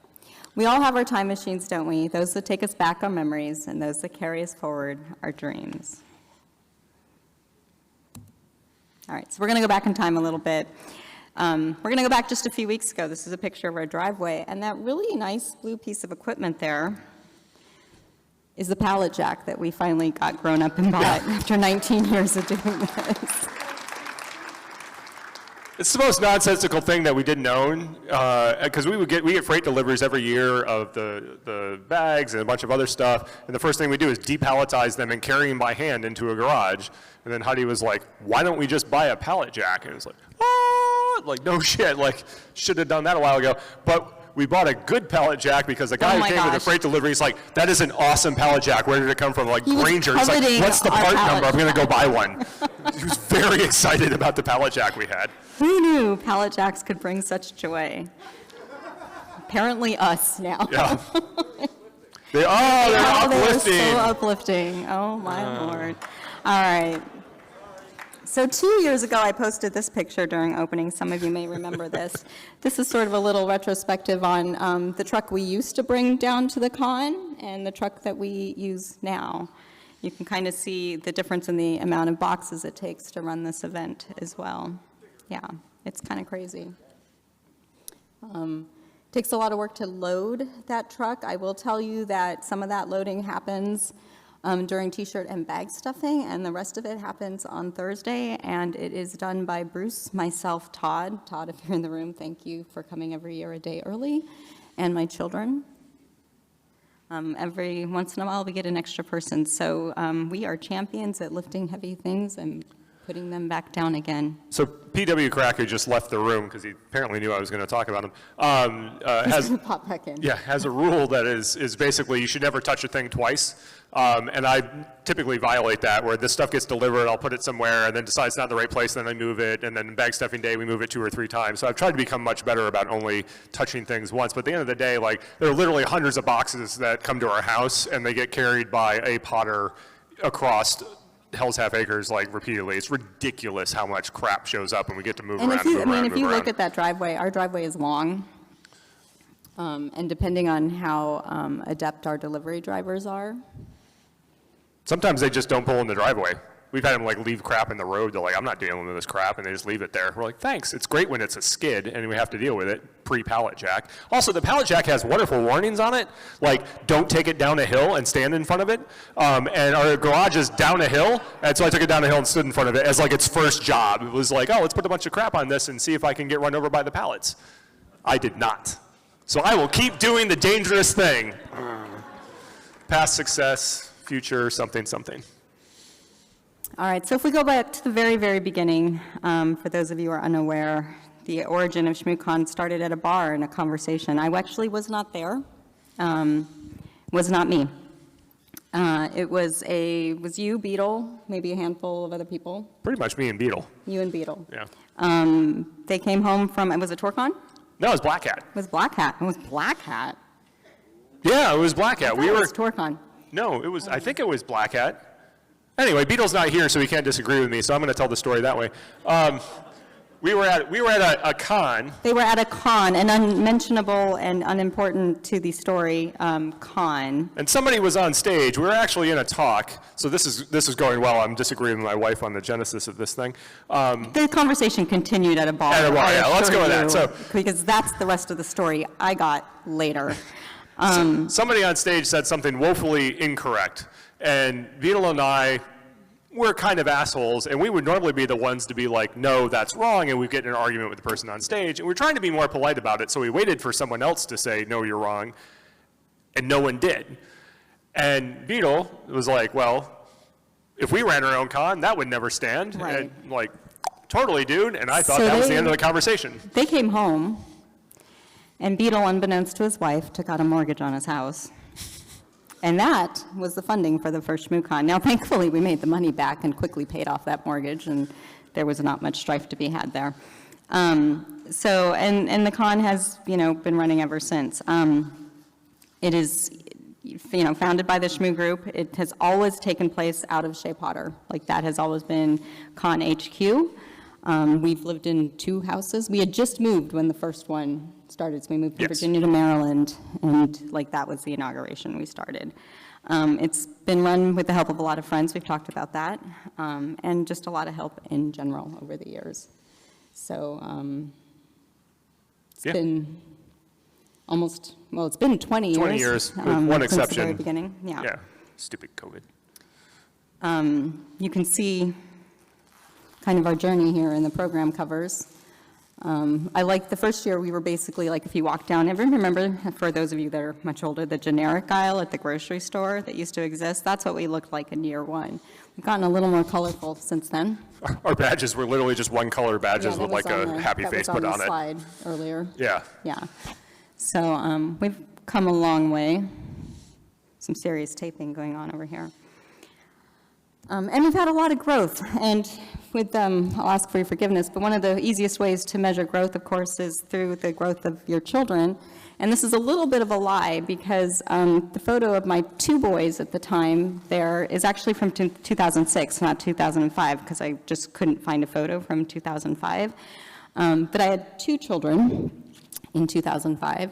We all have our time machines, don't we? Those that take us back our memories and those that carry us forward our dreams. All right, so we're going to go back in time a little bit. We're going to go back just a few weeks ago. This is a picture of our driveway, and that really nice blue piece of equipment there is the pallet jack that we finally got grown up and bought after 19 years of doing this. It's the most nonsensical thing that we didn't own, because we get freight deliveries every year of the bags and a bunch of other stuff, and the first thing we do is depalletize them and carry them by hand into a garage. And then Heidi was like, "Why don't we just buy a pallet jack?" And it was like, "Oh, like no shit, like should have done that a while ago." But we bought a good pallet jack because the guy Oh who my came with the gosh. freight delivery is like, "That is an awesome pallet jack. Where did it come from?" Like He was Granger. It's like, coveting "What's the our part pallet number? I'm gonna go jack." buy one." He was very excited about the pallet jack we had. Who knew pallet jacks could bring such joy? Apparently us now. Yeah. They're Oh, they uplifting. are so uplifting. Oh, my Lord. All right. So 2 years ago, I posted this picture during opening. Some of you may remember this. This is sort of a little retrospective on the truck we used to bring down to the con and the truck that we use now. You can kind of see the difference in the amount of boxes it takes to run this event as well. Yeah, it's kind of crazy. Takes a lot of work to load that truck. I will tell you that some of that loading happens during t-shirt and bag stuffing, and the rest of it happens on Thursday, and it is done by Bruce, myself, Todd. Todd, if you're in the room, thank you for coming every year a day early, and my children. Every once in a while, we get an extra person, so we are champions at lifting heavy things and putting them back down again. So P.W. Crack, who just left the room because he apparently knew I was going to talk about him, He's gonna pop back in. has a rule that is basically you should never touch a thing twice. And I typically violate that, where this stuff gets delivered, I'll put it somewhere, and then decide it's not the right place, then I move it, and then bag stuffing day, we move it 2 or 3 times. So I've tried to become much better about only touching things once. But at the end of the day, like, there are literally hundreds of boxes that come to our house, and they get carried by a potter across Hell's Half Acres, like, repeatedly. It's ridiculous how much crap shows up, and we get to move And around, if you, move I mean, around, if move you around. look at that driveway, our driveway is long. And depending on how adept our delivery drivers are, Sometimes they just don't pull in the driveway. We've had them like leave crap in the road. They're like, "I'm not dealing with this crap," and they just leave it there. We're like, "Thanks." It's great when it's a skid and we have to deal with it pre-pallet jack. Also, the pallet jack has wonderful warnings on it, like don't take it down a hill and stand in front of it. And our garage is down a hill, and so I took it down a hill and stood in front of it as like its first job. It was like, "Oh, let's put a bunch of crap on this and see if I can get run over by the pallets." I did not. So I will keep doing the dangerous thing. Past success, future something, something. All right, so if we go back to the very, very beginning, for those of you who are unaware, the origin of ShmooCon started at a bar in a conversation. I actually was not there. Was not me. It was you, Beetle, maybe a handful of other people. Pretty much me and Beetle. You and Beetle. Yeah. They came home from, was it TorCon? No, it was Black Hat. It was Black Hat. It was Black Hat. Yeah, it was Black Hat. It was TorCon. No, it was. I think it was Black Hat. Anyway, Beetle's not here, so he can't disagree with me. So I'm going to tell the story that way. We were at a con. They were at a con, an unmentionable and unimportant to the story con. And somebody was on stage. We were actually in a talk. So this is going well. I'm disagreeing with my wife on the genesis of this thing. The conversation continued at a bar. At a bar, yeah. Let's go with that. So because that's the rest of the story I got later. Somebody on stage said something woefully incorrect, and Beetle and I were kind of assholes, and we would normally be the ones to be like, no, that's wrong, and we'd get in an argument with the person on stage, and we're trying to be more polite about it, so we waited for someone else to say, no, you're wrong, and no one did. And Beetle was like, well, if we ran our own con, that would never stand. Right. And like, totally, dude, and I thought So that was the they- end of the conversation. They came home, and Beetle, unbeknownst to his wife, took out a mortgage on his house. And that was the funding for the first ShmooCon. Now, thankfully, we made the money back and quickly paid off that mortgage, and there was not much strife to be had there. And the con has, been running ever since. It is, founded by the Shmoo Group. It has always taken place out of Shea Potter. Like, that has always been Con HQ. We've lived in 2 houses. We had just moved when the first one started, so we moved from Yes. Virginia to Maryland, and that was the inauguration we started. It's been run with the help of a lot of friends, we've talked about that, and just a lot of help in general over the years. So it's Yeah. been it's been 20 years. 20 years, with one since the exception. very beginning, yeah. Yeah, stupid COVID. You can see kind of our journey here in the program covers. I like the first year we were basically like, if you walk down, everyone remember, for those of you that are much older, the generic aisle at the grocery store that used to exist? That's what we looked like in year 1. We've gotten a little more colorful since then. Our badges were literally just one color badges Yeah, with that was like on a the- happy face put That on was it. on the slide earlier. Yeah. Yeah. So we've come a long way. Some serious taping going on over here. And we've had a lot of growth, and with I'll ask for your forgiveness, but one of the easiest ways to measure growth, of course, is through the growth of your children. And this is a little bit of a lie, because the photo of my 2 boys at the time there is actually from 2006, not 2005, because I just couldn't find a photo from 2005. But I had 2 children in 2005,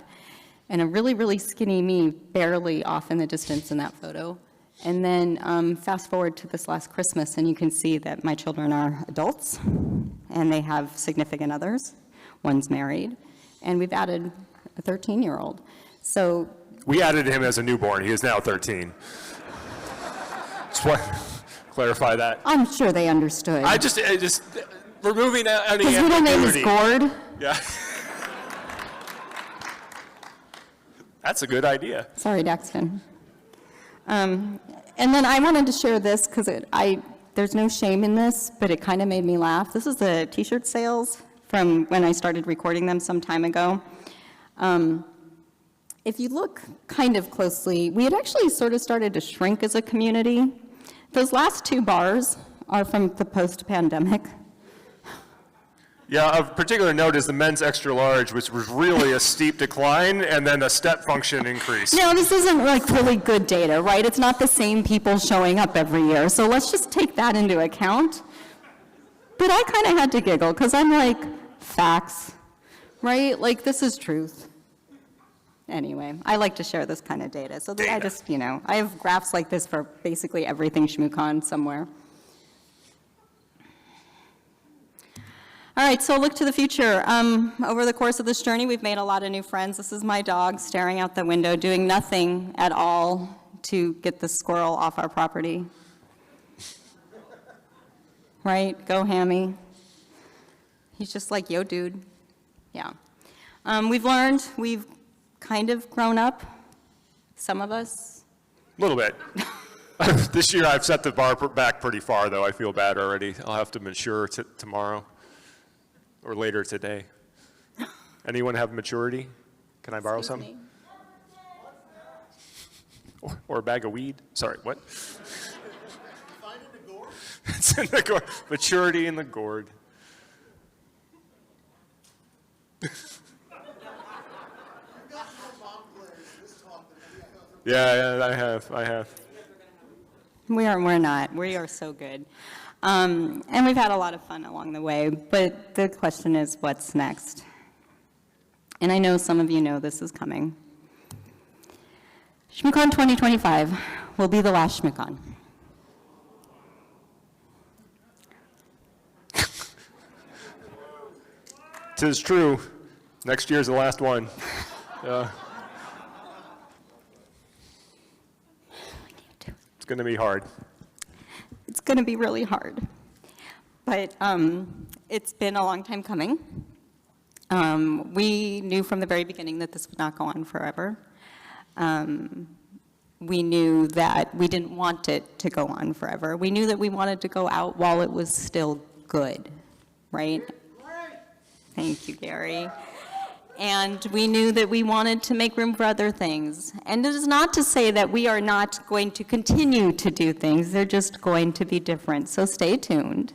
and a really, really skinny me barely off in the distance in that photo. And then fast forward to this last Christmas, and you can see that my children are adults, and they have significant others. One's married, and we've added a 13-year-old. So We added him as a newborn. He is now 13. Just want to clarify that. I'm sure they understood. I just removing any His middle name is ambiguity. Gord. Yeah. That's a good idea. Sorry, Daxton. And then I wanted to share this because there's no shame in this, but it kind of made me laugh. This is the T-shirt sales from when I started recording them some time ago. If you look kind of closely, we had actually sort of started to shrink as a community. Those last 2 bars are from the post-pandemic. Yeah, of particular note is the men's extra large, which was really a steep decline and then a step function increase. No, this isn't like really good data, right? It's not the same people showing up every year, so let's just take that into account. But I kind of had to giggle, because I'm like, facts, right? Like, this is truth. Anyway, I like to share this kind of data. So that I just, I have graphs like this for basically everything ShmooCon somewhere. All right, so look to the future. Over the course of this journey, we've made a lot of new friends. This is my dog staring out the window, doing nothing at all to get the squirrel off our property. Right? Go, Hammy. He's just like, yo, dude. Yeah. We've learned, we've kind of grown up, some of us. A little bit. This year I've set the bar back pretty far, though. I feel bad already. I'll have to mature tomorrow or later today. Anyone have maturity? Can I borrow Excuse some? me. Or a bag of weed? Sorry, what? Find in the gourd? It's in the gourd. Maturity in the gourd. You got more bomb players in this talk than any other. Yeah, I have. We're not. We are so good. And we've had a lot of fun along the way, but the question is, what's next? And I know some of you know this is coming. ShMooCon2025 will be the last ShmooCon. Tis true. Next year's the last one. It's going to be hard. It's going to be really hard. But it's been a long time coming. We knew from the very beginning that this would not go on forever. We knew that we didn't want it to go on forever. We knew that we wanted to go out while it was still good, right? Thank you, Gary. And we knew that we wanted to make room for other things. And it is not to say that we are not going to continue to do things. They're just going to be different. So stay tuned.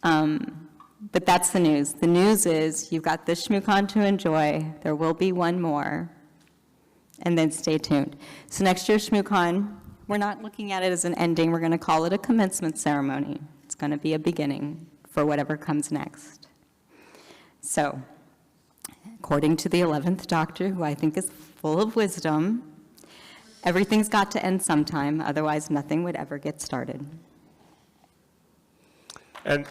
But that's the news. The news is you've got this ShmooCon to enjoy. There will be one more. And then stay tuned. So next year's ShmooCon, we're not looking at it as an ending. We're going to call it a commencement ceremony. It's going to be a beginning for whatever comes next. So, according to the 11th Doctor, who I think is full of wisdom, everything's got to end sometime, otherwise nothing would ever get started. And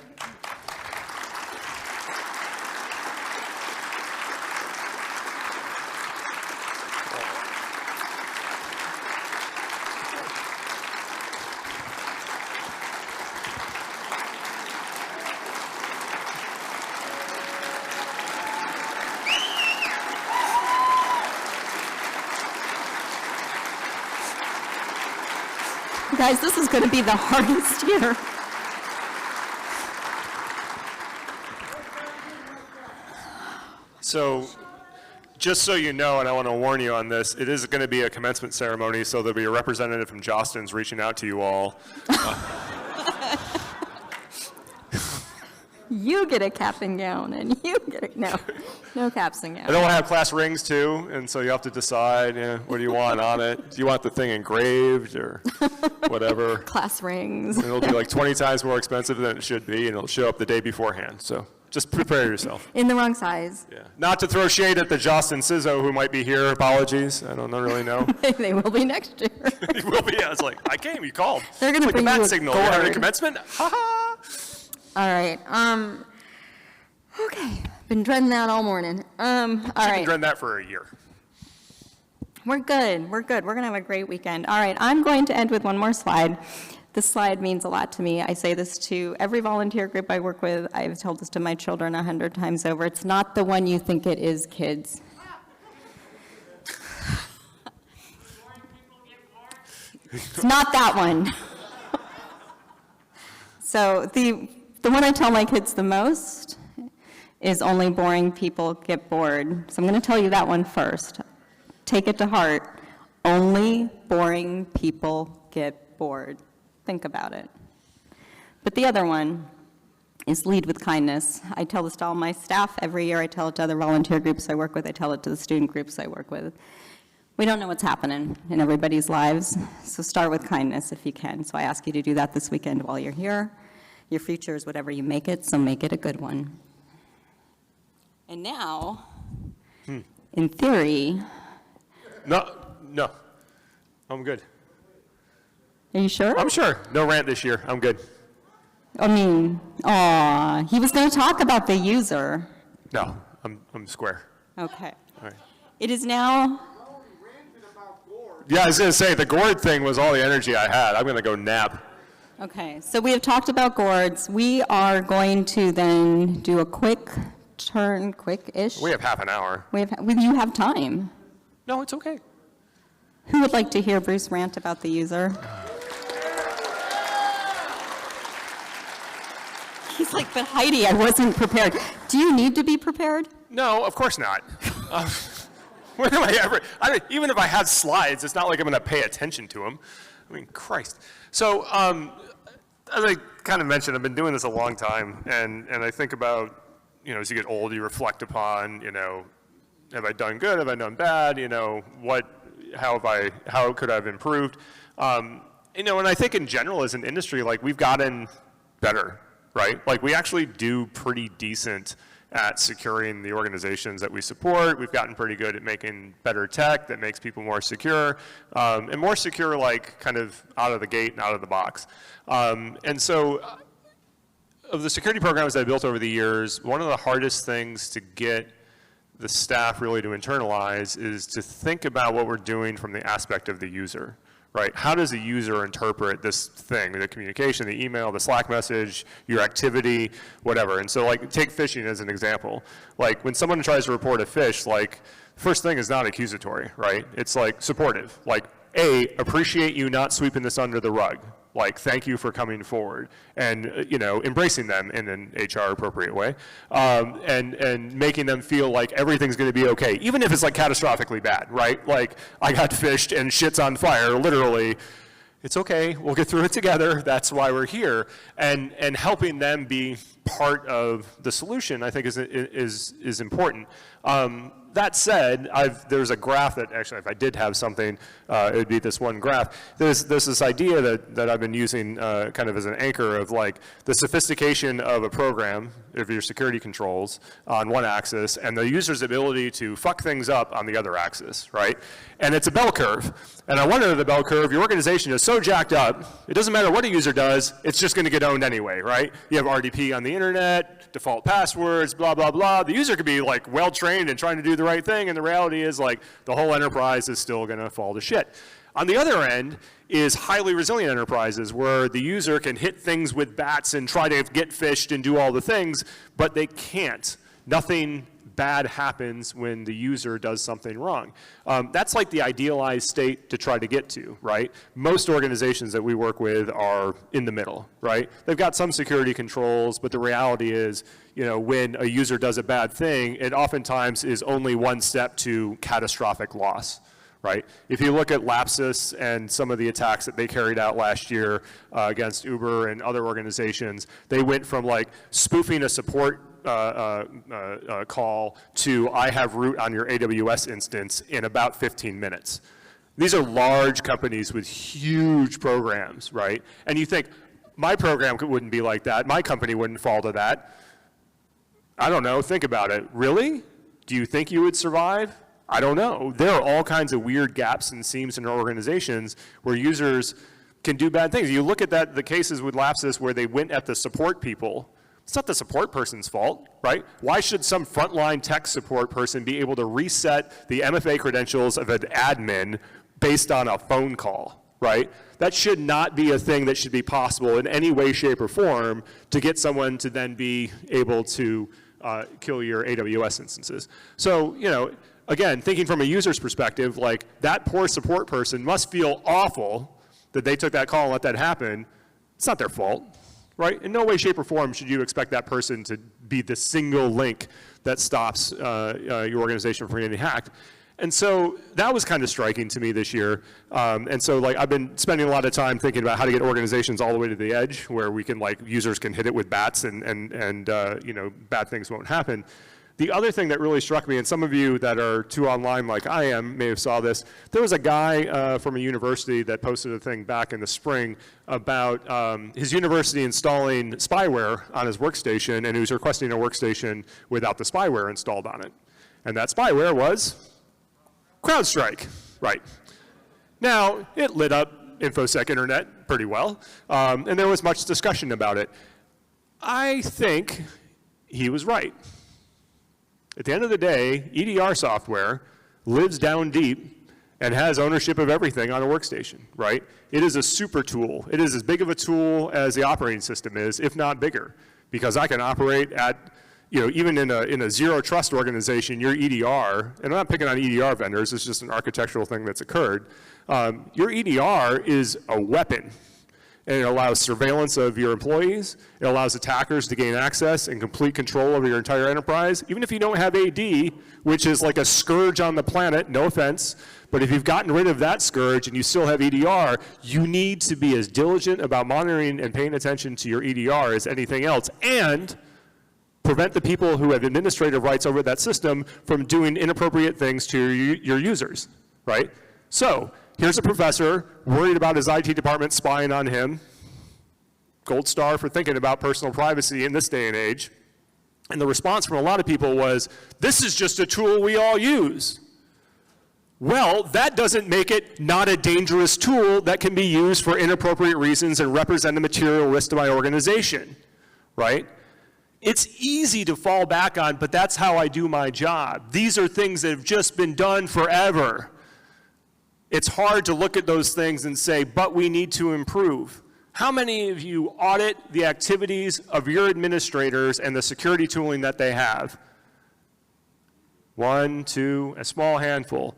Guys, this is going to be the hardest year. so, just so you know, and I want to warn you on this, it is going to be a commencement ceremony, so there'll be a representative from Jostens reaching out to you all. You get a cap and gown, and you get a, no caps and And gowns. then we'll have class rings too, and so you have to decide, what do you want on it? Do you want the thing engraved or whatever? Class rings. And it'll be like 20 times more expensive than it should be, and it'll show up the day beforehand. So just prepare yourself. In the wrong size. Yeah. Not to throw shade at the Justin Sizzo who might be here. Apologies. I don't really know. They will be next year. He will be. I was like, I came. You called. They're gonna It's like bring the you bat a signal. You're having a gourd. commencement? Ha ha. All right. Okay. Been dreading that all morning. All I've been right. dreading that for a year. We're good. We're good. We're going to have a great weekend. All right. I'm going to end with one more slide. This slide means a lot to me. I say this to every volunteer group I work with. I've told this to my children 100 times over. It's not the one you think it is, kids. It's not that one. So the one I tell my kids the most is only boring people get bored. So I'm going to tell you that one first. Take it to heart. Only boring people get bored. Think about it. But the other one is lead with kindness. I tell this to all my staff every year. I tell it to other volunteer groups I work with. I tell it to the student groups I work with. We don't know what's happening in everybody's lives, so start with kindness if you can. So I ask you to do that this weekend while you're here. Your future is whatever you make it, so make it a good one. And now, in theory, No. I'm good. are you sure? I'm sure. No rant this year. I'm good. I mean, he was going to talk about the user. No. I'm square. Okay. All right. It is now, Yeah, I was going to say, the gourd thing was all the energy I had. I'm going to go nap. okay, so we have talked about gourds. We are going to then do a quick turn, quick-ish. We have half an hour. You have time. No, it's okay. Who would like to hear Bruce rant about the user? He's like, but Heidi, I wasn't prepared. Do you need to be prepared? No, of course not. When am I ever, even if I had slides, it's not like I'm going to pay attention to them. I mean, Christ. So, as I kind of mentioned, I've been doing this a long time, and I think about, you know, as you get old, you reflect upon, you know, have I done good, have I done bad, you know, how could I have improved? You know, and I think in general as an industry, like, we've gotten better, right? Like, we actually do pretty decent at securing the organizations that we support. We've gotten pretty good at making better tech that makes people more secure, and more secure, like, kind of out of the gate and out of the box. And so, of the security programs I built over the years, one of the hardest things to get the staff really to internalize is to think about what we're doing from the aspect of the user. Right? How does a user interpret this thing, the communication, the email, the Slack message, your activity, whatever? And so, like, take phishing as an example. Like, when someone tries to report a phish, like, first thing is not accusatory, right? It's like supportive. Like, A, appreciate you not sweeping this under the rug. Like, thank you for coming forward and, you know, embracing them in an HR appropriate way, and making them feel like everything's going to be okay, even if it's like catastrophically bad, right? Like, I got phished and shit's on fire, literally. It's okay, we'll get through it together, that's why we're here. And helping them be part of the solution, I think, is important. That said, there's a graph that, actually, if I did have something, it would be this one graph. There's this idea that I've been using kind of as an anchor of, like, the sophistication of a program, of your security controls, on one axis, and the user's ability to fuck things up on the other axis, right? And it's a bell curve. And on one end of the bell curve, your organization is so jacked up, it doesn't matter what a user does, it's just going to get owned anyway, right? You have RDP on the internet, default passwords, blah, blah, blah. The user could be, like, well-trained and trying to do the right thing, and the reality is, like, the whole enterprise is still going to fall to shit. On the other end is highly resilient enterprises where the user can hit things with bats and try to get phished and do all the things, but they can't. Nothing bad happens when the user does something wrong. That's like the idealized state to try to get to, right? Most organizations that we work with are in the middle, right? They've got some security controls, but the reality is, you know, when a user does a bad thing, it oftentimes is only one step to catastrophic loss. Right? If you look at Lapsus and some of the attacks that they carried out last year against Uber and other organizations, they went from, like, spoofing a support call to I have root on your AWS instance in about 15 minutes. These are large companies with huge programs, right? And you think, my program wouldn't be like that. My company wouldn't fall to that. I don't know. Think about it. Really? Do you think you would survive? I don't know. There are all kinds of weird gaps and seams in our organizations where users can do bad things. You look at the cases with Lapsus where they went at the support people. It's not the support person's fault, right? Why should some frontline tech support person be able to reset the MFA credentials of an admin based on a phone call, right? That should not be a thing that should be possible in any way, shape, or form to get someone to then be able to kill your AWS instances. So, you know, again, thinking from a user's perspective, like, that poor support person must feel awful that they took that call and let that happen. It's not their fault, right? In no way, shape, or form should you expect that person to be the single link that stops your organization from getting hacked. And so that was kind of striking to me this year. And so, like, I've been spending a lot of time thinking about how to get organizations all the way to the edge where we can, like, users can hit it with bats and you know, bad things won't happen. The other thing that really struck me, and some of you that are too online like I am may have saw this, there was a guy from a university that posted a thing back in the spring about his university installing spyware on his workstation, and he was requesting a workstation without the spyware installed on it. And that spyware was CrowdStrike, right. Now, it lit up InfoSec Internet pretty well, and there was much discussion about it. I think he was right. At the end of the day, EDR software lives down deep and has ownership of everything on a workstation, right? It is a super tool. It is as big of a tool as the operating system is, if not bigger, because I can operate at, even in a zero trust organization, your EDR, and I'm not picking on EDR vendors, it's just an architectural thing that's occurred. Your EDR is a weapon, and it allows surveillance of your employees. It allows attackers to gain access and complete control over your entire enterprise. Even if you don't have AD, which is like a scourge on the planet, no offense, but if you've gotten rid of that scourge and you still have EDR, you need to be as diligent about monitoring and paying attention to your EDR as anything else, and prevent the people who have administrative rights over that system from doing inappropriate things to your users, right? So here's a professor worried about his IT department spying on him. Gold star for thinking about personal privacy in this day and age. And the response from a lot of people was, this is just a tool we all use. Well, that doesn't make it not a dangerous tool that can be used for inappropriate reasons and represent a material risk to my organization, right? It's easy to fall back on, but that's how I do my job. These are things that have just been done forever. It's hard to look at those things and say, but we need to improve. How many of you audit the activities of your administrators and the security tooling that they have? 1, 2, a small handful.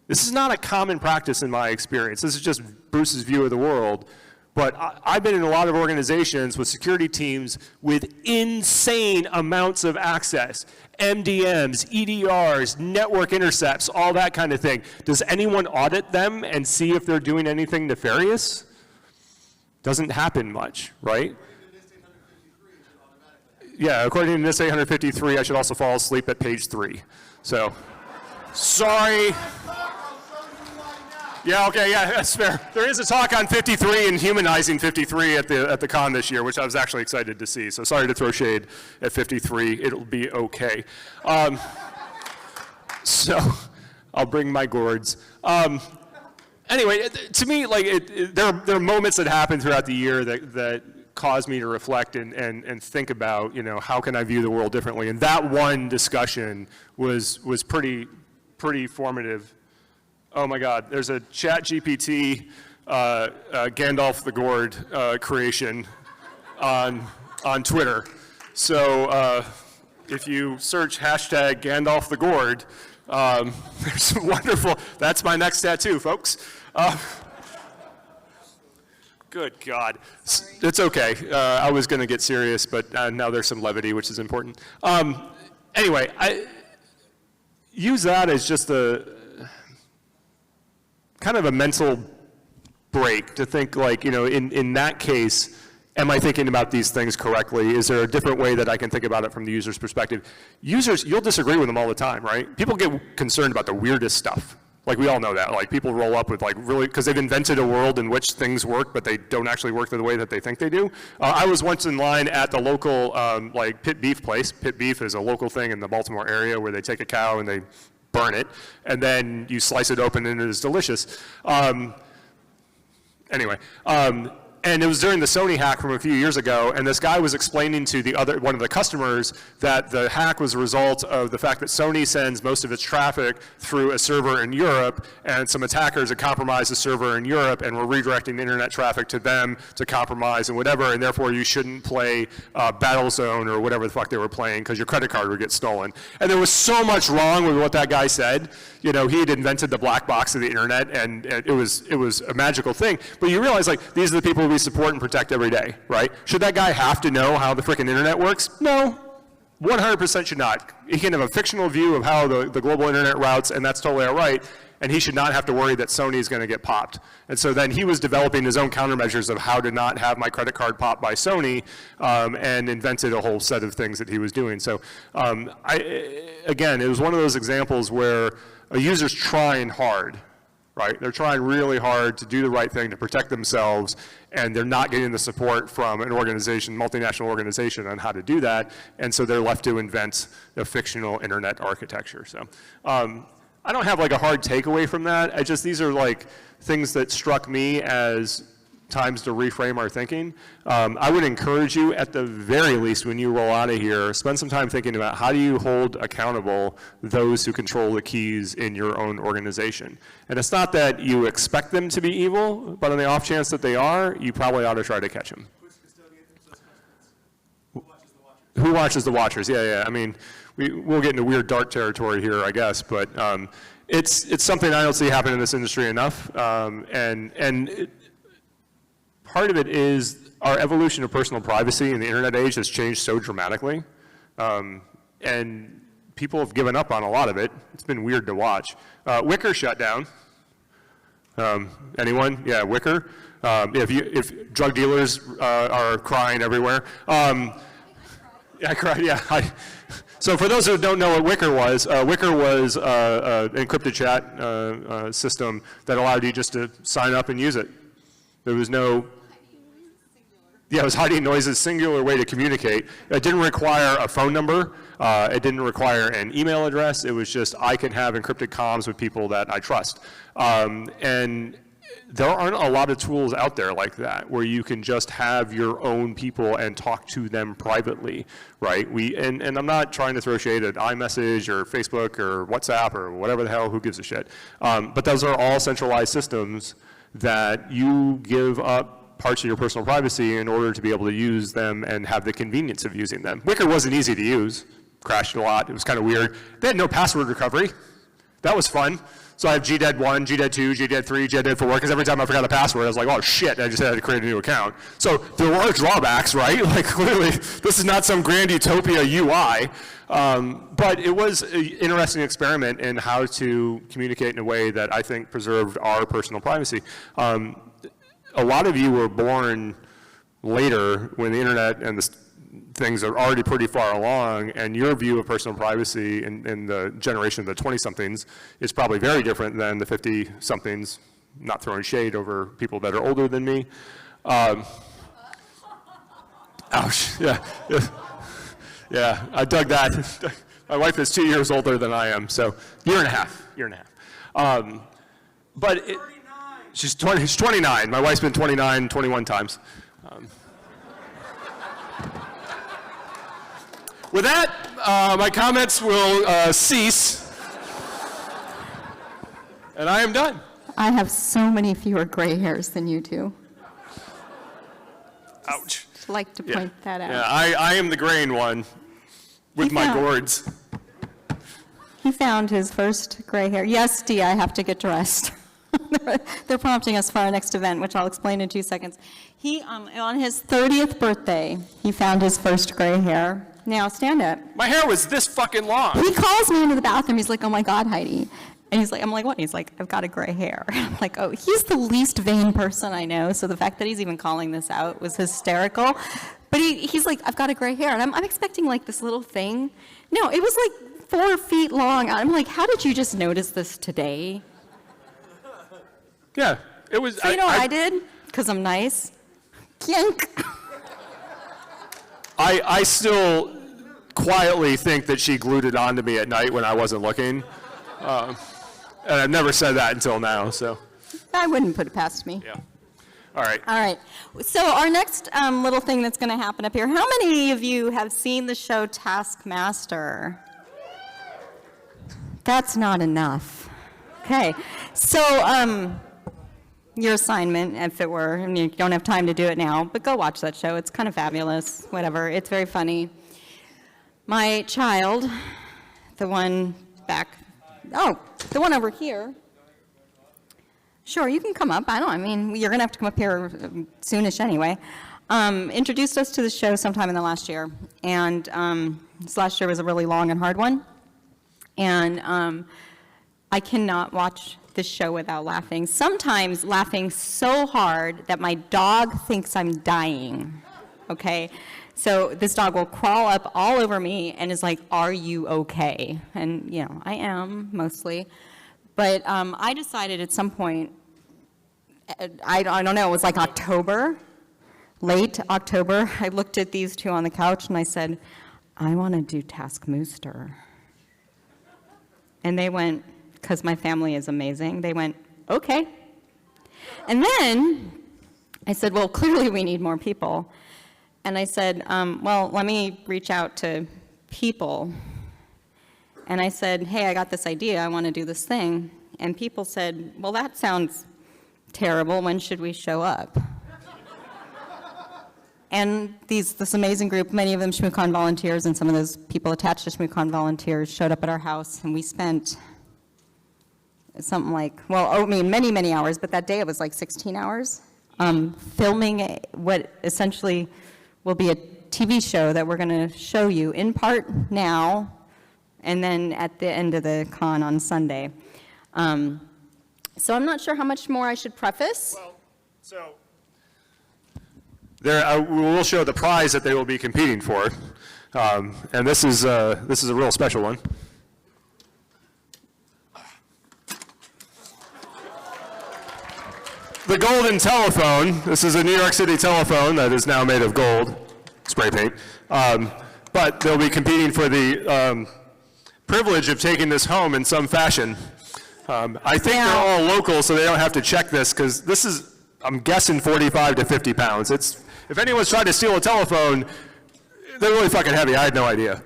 This is not a common practice in my experience. This is just Bruce's view of the world. But I've been in a lot of organizations with security teams with insane amounts of access. MDMs, EDRs, network intercepts, all that kind of thing. Does anyone audit them and see if they're doing anything nefarious? Doesn't happen much, right? Yeah, according to NIST 853, I should also fall asleep at page 3. So, sorry. Yeah, okay, yeah, that's fair. There is a talk on 53 and humanizing 53 at the con this year, which I was actually excited to see. So sorry to throw shade at 53. It'll be okay. So I'll bring my gourds. Anyway, to me, like, there are moments that happen throughout the year that cause me to reflect and think about, how can I view the world differently? And that one discussion was pretty formative. Oh my God, there's a ChatGPT Gandalf the Gourd creation on Twitter. So if you search hashtag Gandalf the Gourd, there's some wonderful, that's my next tattoo, folks. Good God. It's okay. I was going to get serious, but now there's some levity, which is important. Anyway, I use that as just kind of a mental break to think, like, in that case, am I thinking about these things correctly? Is there a different way that I can think about it from the user's perspective? Users, you'll disagree with them all the time, right? People get concerned about the weirdest stuff. Like, we all know that. Like, people roll up with, like, really, because they've invented a world in which things work, but they don't actually work the way that they think they do. I was once in line at the local, like, pit beef place. Pit beef is a local thing in the Baltimore area where they take a cow and they burn it, and then you slice it open and it is delicious. Anyway, and it was during the Sony hack from a few years ago, and this guy was explaining to one of the customers that the hack was a result of the fact that Sony sends most of its traffic through a server in Europe, and some attackers had compromised the server in Europe and were redirecting internet traffic to them to compromise and whatever, and therefore you shouldn't play Battlezone or whatever the fuck they were playing because your credit card would get stolen. And there was so much wrong with what that guy said. He had invented the black box of the internet, and it was a magical thing. But you realize, like, these are the people we support and protect every day, right? Should that guy have to know how the frickin' internet works? No, 100% should not. He can have a fictional view of how the global internet routes, and that's totally all right, and he should not have to worry that Sony is going to get popped. And so then he was developing his own countermeasures of how to not have my credit card popped by Sony, and invented a whole set of things that he was doing. So again, it was one of those examples where a user's trying hard, right? They're trying really hard to do the right thing to protect themselves, and they're not getting the support from an organization, multinational organization, on how to do that, and so they're left to invent a fictional internet architecture. So I don't have, like, a hard takeaway from that. These are, like, things that struck me as times to reframe our thinking. I would encourage you, at the very least, when you roll out of here, spend some time thinking about how do you hold accountable those who control the keys in your own organization. And it's not that you expect them to be evil, but on the off chance that they are, you probably ought to try to catch them. Who watches the watchers? Yeah. I mean, we'll get into weird dark territory here, I guess, but it's something I don't see happen in this industry enough. Part of it is our evolution of personal privacy in the internet age has changed so dramatically. And people have given up on a lot of it. It's been weird to watch. Wicker shut down. Anyone? Yeah, Wicker. If drug dealers are crying everywhere. I cried, yeah. So for those who don't know what Wicker was an encrypted chat system that allowed you just to sign up and use it. There was no... Yeah, it was hiding noises, singular way to communicate. It didn't require a phone number. It didn't require an email address. It was just, I can have encrypted comms with people that I trust. And there aren't a lot of tools out there like that, where you can just have your own people and talk to them privately, right? And I'm not trying to throw shade at iMessage or Facebook or WhatsApp or whatever the hell, who gives a shit. But those are all centralized systems that you give up parts of your personal privacy in order to be able to use them and have the convenience of using them. Wicker wasn't easy to use, crashed a lot, it was kind of weird. They had no password recovery. That was fun. So I have GDED1, GDED2, GDED3, GDED4, because every time I forgot a password, I was like, oh shit, I just had to create a new account. So there were drawbacks, right? Like clearly, this is not some grand utopia UI, but it was an interesting experiment in how to communicate in a way that I think preserved our personal privacy. A lot of you were born later when the internet and the things are already pretty far along, and your view of personal privacy in the generation of the 20-somethings is probably very different than the 50-somethings, not throwing shade over people that are older than me. Ouch, yeah. I dug that. My wife is 2 years older tan I am, so year and a half. But she's 29. My wife's been 29, 21 times. With that, my comments will cease, and I am done. I have so many fewer gray hairs than you do. Ouch. Just like to point that out. Yeah, I am the graying one with my gourds. He found his first gray hair. Yes, Dee, I have to get dressed. They're prompting us for our next event, which I'll explain in 2 seconds. He, on his 30th birthday, he found his first gray hair. Now, stand up. My hair was this fucking long. He calls me into the bathroom. He's like, oh my God, Heidi. And he's like, I'm like, what? He's like, I've got a gray hair. And I'm like, oh, he's the least vain person I know. So the fact that he's even calling this out was hysterical. But he's like, I've got a gray hair. And I'm expecting like this little thing. No, it was like 4 feet long. I'm like, how did you just notice this today? Yeah, it was. So you know what I did? Because I'm nice. Yank. I still quietly think that she glued it onto me at night when I wasn't looking. And I've never said that until now, so. I wouldn't put it past me. Yeah. All right. All right. So our next little thing that's going to happen up here, how many of you have seen the show Taskmaster? That's not enough. Okay. So your assignment, if it were, I mean, you don't have time to do it now, but go watch that show. It's kind of fabulous, whatever. It's very funny. My child, the one back, the one over here. Sure, you can come up. I mean, you're going to have to come up here soonish anyway. Introduced us to the show sometime in the last year. And this last year was a really long and hard one. And I cannot watch this show without laughing. Sometimes laughing so hard that my dog thinks I'm dying, okay? So this dog will crawl up all over me and is like, are you okay? And, you know, I am, mostly. But I decided at some point, I don't know, it was like October, late October, I looked at these two on the couch and I said, I want to do Taskmaster. And they went, because my family is amazing, they went, okay. And then I said, well, clearly we need more people. And I said, well, let me reach out to people. And I said, hey, I got this idea, I want to do this thing. And people said, well, that sounds terrible, when should we show up? And this amazing group, many of them ShmooCon volunteers, and some of those people attached to ShmooCon volunteers showed up at our house, and we spent something like, well, I mean, many, many hours, but that day it was like 16 hours, filming what essentially will be a TV show that we're going to show you in part now, and then at the end of the con on Sunday. So I'm not sure how much more I should preface. Well, so We will show the prize that they will be competing for, and this is a real special one. The golden telephone. This is a New York City telephone that is now made of gold, spray paint. But they'll be competing for the privilege of taking this home in some fashion. I think they're all local, so they don't have to check this, because this is, I'm guessing, 45 to 50 pounds. If anyone's tried to steal a telephone, they're really fucking heavy. I had no idea. And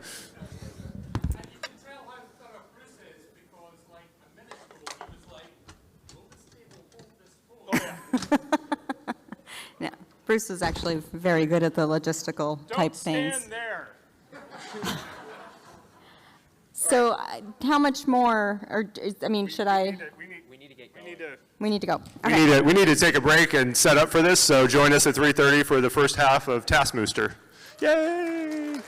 you can tell how thorough Bruce is because, like, a minute ago, he was like, will this table hold this phone? Yeah, Bruce is actually very good at the logistical type don't things. stand there. So how much more, or, I mean, should I, We need to. we need to go. We Okay. need to take a break and set up for this, so join us at 3:30 for the first half of Taskmooster. Yay!